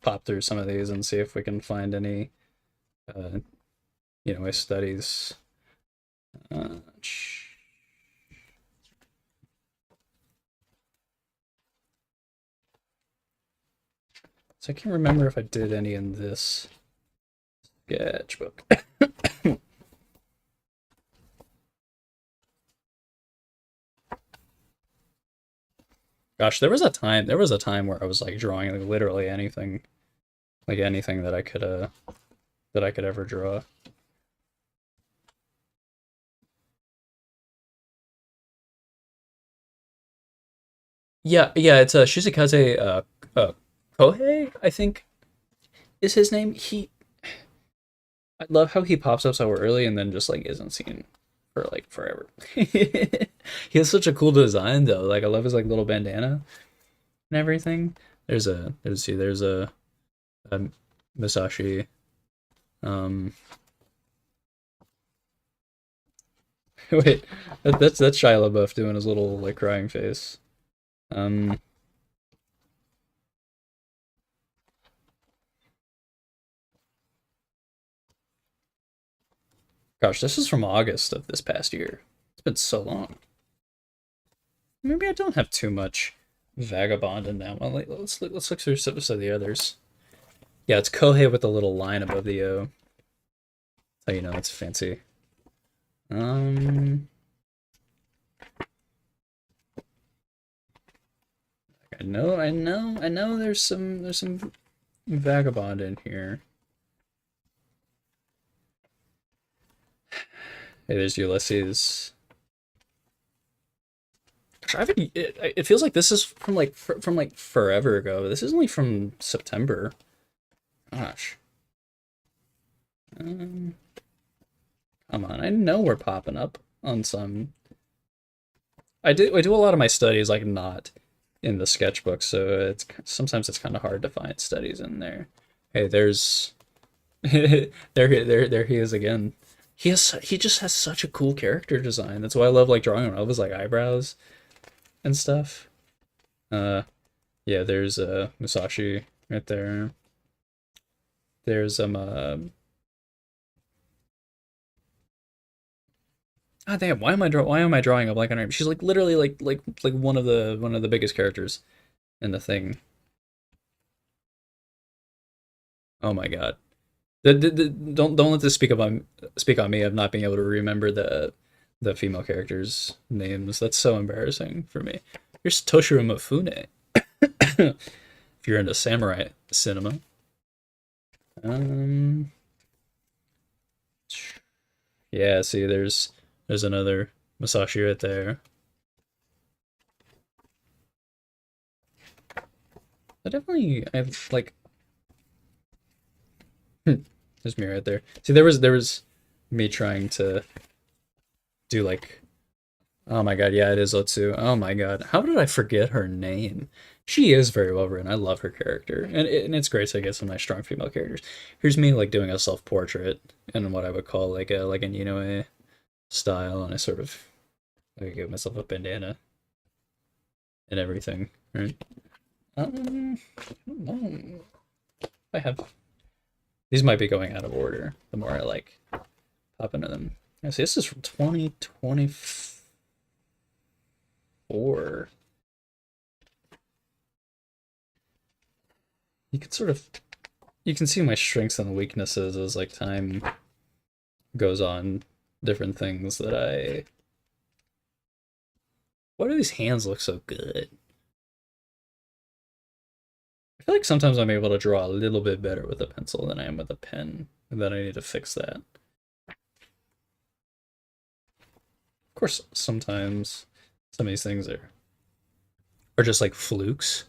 pop through some of these and see if we can find any uh, Inoue studies. Uh, so I can't remember if I did any in this sketchbook. Gosh, there was a time where I was like drawing like literally anything, like anything that I could ever draw. Yeah, yeah, it's Shizakaze Kohei, I think is his name. I love how he pops up so early and then just like isn't seen for like forever. He has such a cool design though. Like I love his like little bandana and everything. There's a Masashi. Um, wait, that's Shia LaBeouf doing his little like crying face. Um, gosh, this is from August of this past year. It's been so long. Maybe I don't have too much vagabond in that one. Like, let's look through some of the others. Yeah, it's Kohei with a little line above the O. So you know it's fancy. Um, I know. There's some vagabond in here. Hey, there's Ulysses. Gosh, I haven't. It feels like this is from from like forever ago. This is only from September. Gosh. Um, Come on. I know we're popping up on some. I do a lot of my studies like not in the sketchbook, so it's sometimes it's kind of hard to find studies in there. Hey, there's there he is again. He just has such a cool character design. That's why I love like drawing him. I love his like eyebrows and stuff. Uh yeah, there's Musashi right there. There's ah damn, why am I drawing a blank on her? She's like literally like one of the biggest characters in the thing. Oh my god. Don't let this speak on me of not being able to remember the female characters' names. That's so embarrassing for me. Here's Toshiro Mifune. If you're into samurai cinema. Um, yeah. See, there's another Masashi right there. I like. There's me right there. See, there was me trying to do like. Oh my god, yeah, it is Otsu. Oh my god, how did I forget her name? She is very well written. I love her character, and it's great to get some nice strong female characters. Here's me like doing a self portrait in what I would call like an Inoue style, and I sort of like give myself a bandana and everything, right? I don't know. I have these might be going out of order the more I like pop into them. Yeah, see, this is from 2024. You can sort of you can see my strengths and weaknesses as like time goes on. Different things that I. Why do these hands look so good? I feel like sometimes I'm able to draw a little bit better with a pencil than I am with a pen, and then I need to fix that. Of course, sometimes some of these things are just like flukes,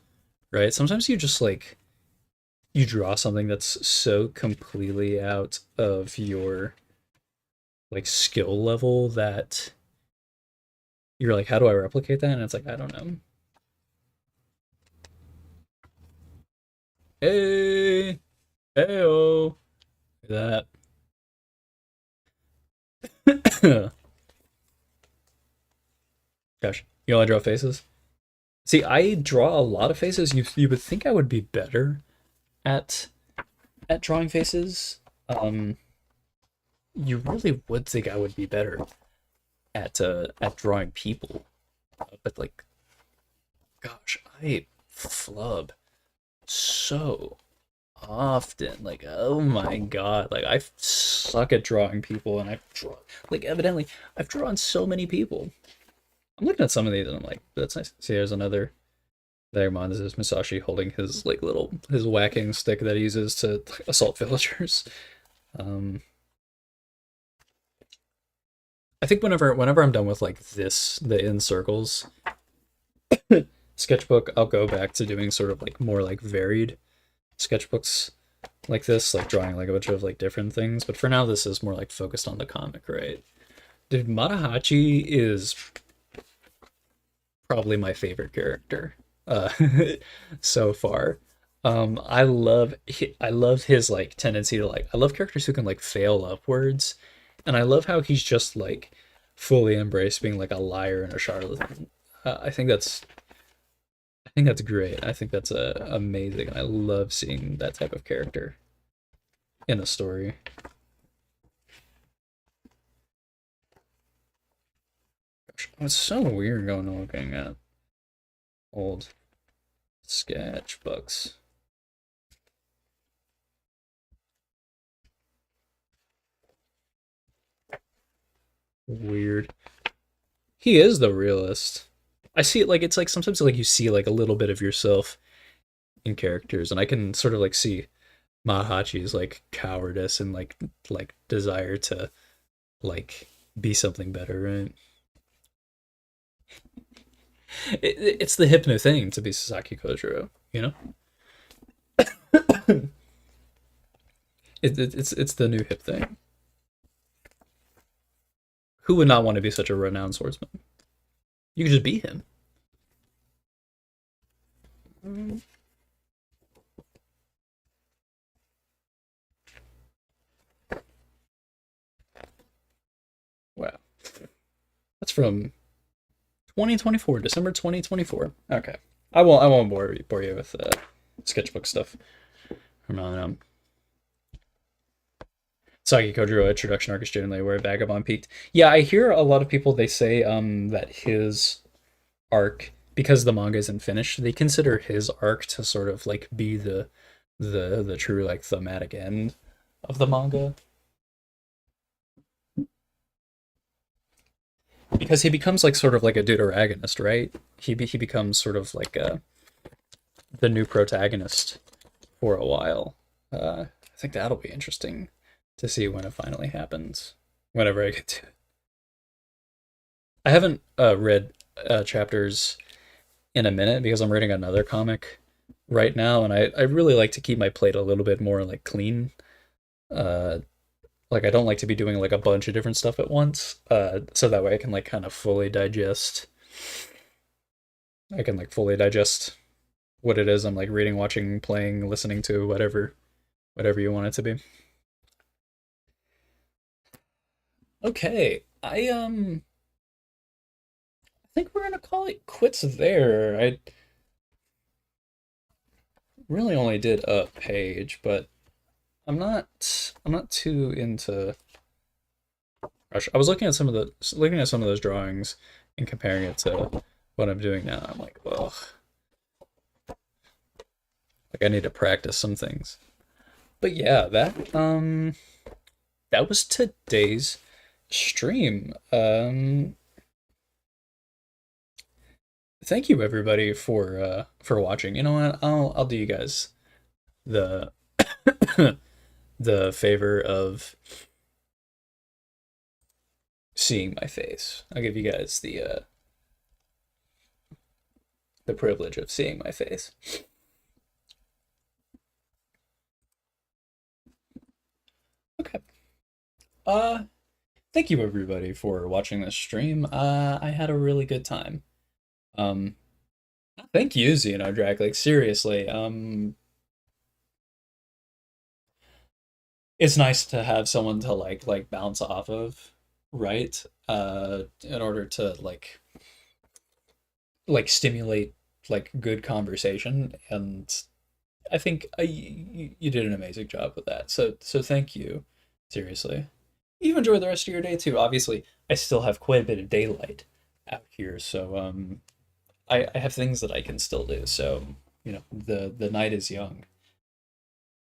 right? Sometimes you just like you draw something that's so completely out of your like skill level that you're like, how do I replicate that? And it's like, I don't know. Hey, heyo, that. Gosh, you only draw faces. See, I draw a lot of faces. You would think I would be better at drawing faces. Um, you really would think I would be better at drawing people, but like, gosh, I flub so often. Like, oh my god, like I suck at drawing people, and I've drawn like evidently I've drawn so many people. I'm looking at some of these, and I'm like, that's nice. See, there's another. There, this is Musashi holding his like little his whacking stick that he uses to like, assault villagers. Um, I think whenever I'm done with like this, the in circles sketchbook, I'll go back to doing sort of like more like varied sketchbooks like this, like drawing like a bunch of like different things. But for now, this is more like focused on the comic, right? Dude, Matahachi is probably my favorite character uh, so far. I love his like tendency to like I love characters who can like fail upwards, and I love how he's just like fully embraced being like a liar and a charlatan. I think that's great. I think that's amazing. I love seeing that type of character in a story. Gosh, it's so weird going and looking at old sketchbooks. Weird. He is the realist. I see it like it's like sometimes like you see like a little bit of yourself in characters, and I can sort of like see Mahachi's like cowardice and like desire to like be something better, right? It's the hypno thing to be Sasaki Kojiro, you know? It's the new hip thing. Who would not want to be such a renowned swordsman? You could just be him. Wow, that's from 2024, December 2024. Okay, I won't bore you with sketchbook stuff. No. Saki Kojiro introduction arc is generally where Vagabond peaked. Yeah, I hear a lot of people, they say that his arc, because the manga isn't finished, they consider his arc to sort of like be the true like thematic end of the manga, because he becomes like sort of like a deuteragonist, right? He becomes sort of like the new protagonist for a while. I think that'll be interesting to see when it finally happens. Whenever I get to it. I haven't read chapters in a minute because I'm reading another comic right now, and I really like to keep my plate a little bit more like clean. Uh, like I don't like to be doing like a bunch of different stuff at once. So that way I can like kind of fully digest. I can like fully digest what it is I'm like reading, watching, playing, listening to, whatever you want it to be. Okay, I think we're gonna call it quits there. I really only did a page, but I'm not too into rush. I was looking at some of those drawings and comparing it to what I'm doing now. I'm like, ugh, like I need to practice some things. But yeah, that was today's stream. Thank you everybody for watching. You know what? I'll do you guys the the favor of seeing my face. I'll give you guys the privilege of seeing my face. Okay. Uh, Thank you everybody for watching this stream. I had a really good time. Um, Thank you, Xenodrag. Like seriously, it's nice to have someone to like bounce off of, right? In order to like stimulate like good conversation, and I think you did an amazing job with that. So thank you, seriously. You enjoy the rest of your day too. Obviously, I still have quite a bit of daylight out here, so I have things that I can still do. So the night is young.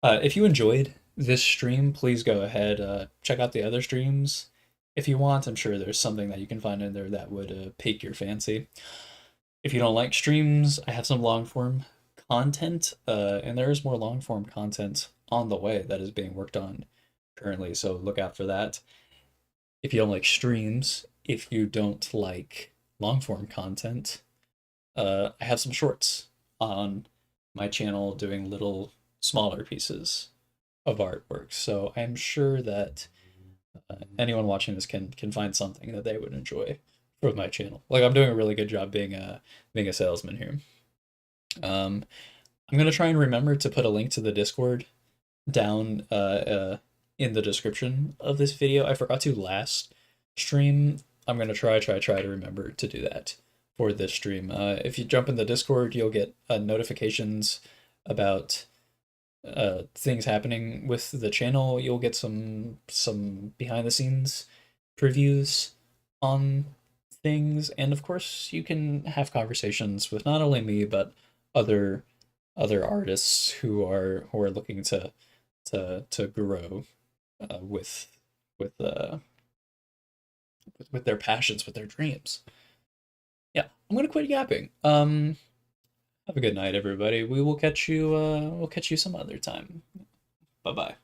If you enjoyed this stream, please go ahead, check out the other streams if you want. I'm sure there's something that you can find in there that would pique your fancy. If you don't like streams, I have some long form content, and there is more long form content on the way that is being worked on currently, so look out for that. If you don't like streams, if you don't like long form content, I have some shorts on my channel doing little smaller pieces of artwork. So I'm sure that anyone watching this can find something that they would enjoy from my channel. Like I'm doing a really good job being a salesman here. I'm gonna try and remember to put a link to the Discord down in the description of this video. I forgot to last stream. I'm gonna try to remember to do that for this stream. If you jump in the Discord, you'll get notifications about things happening with the channel. You'll get some behind the scenes previews on things, and of course you can have conversations with not only me but other artists who are looking to grow with with their passions, with their dreams. Yeah, I'm gonna quit yapping. Have a good night, everybody. We'll catch you some other time. Bye bye.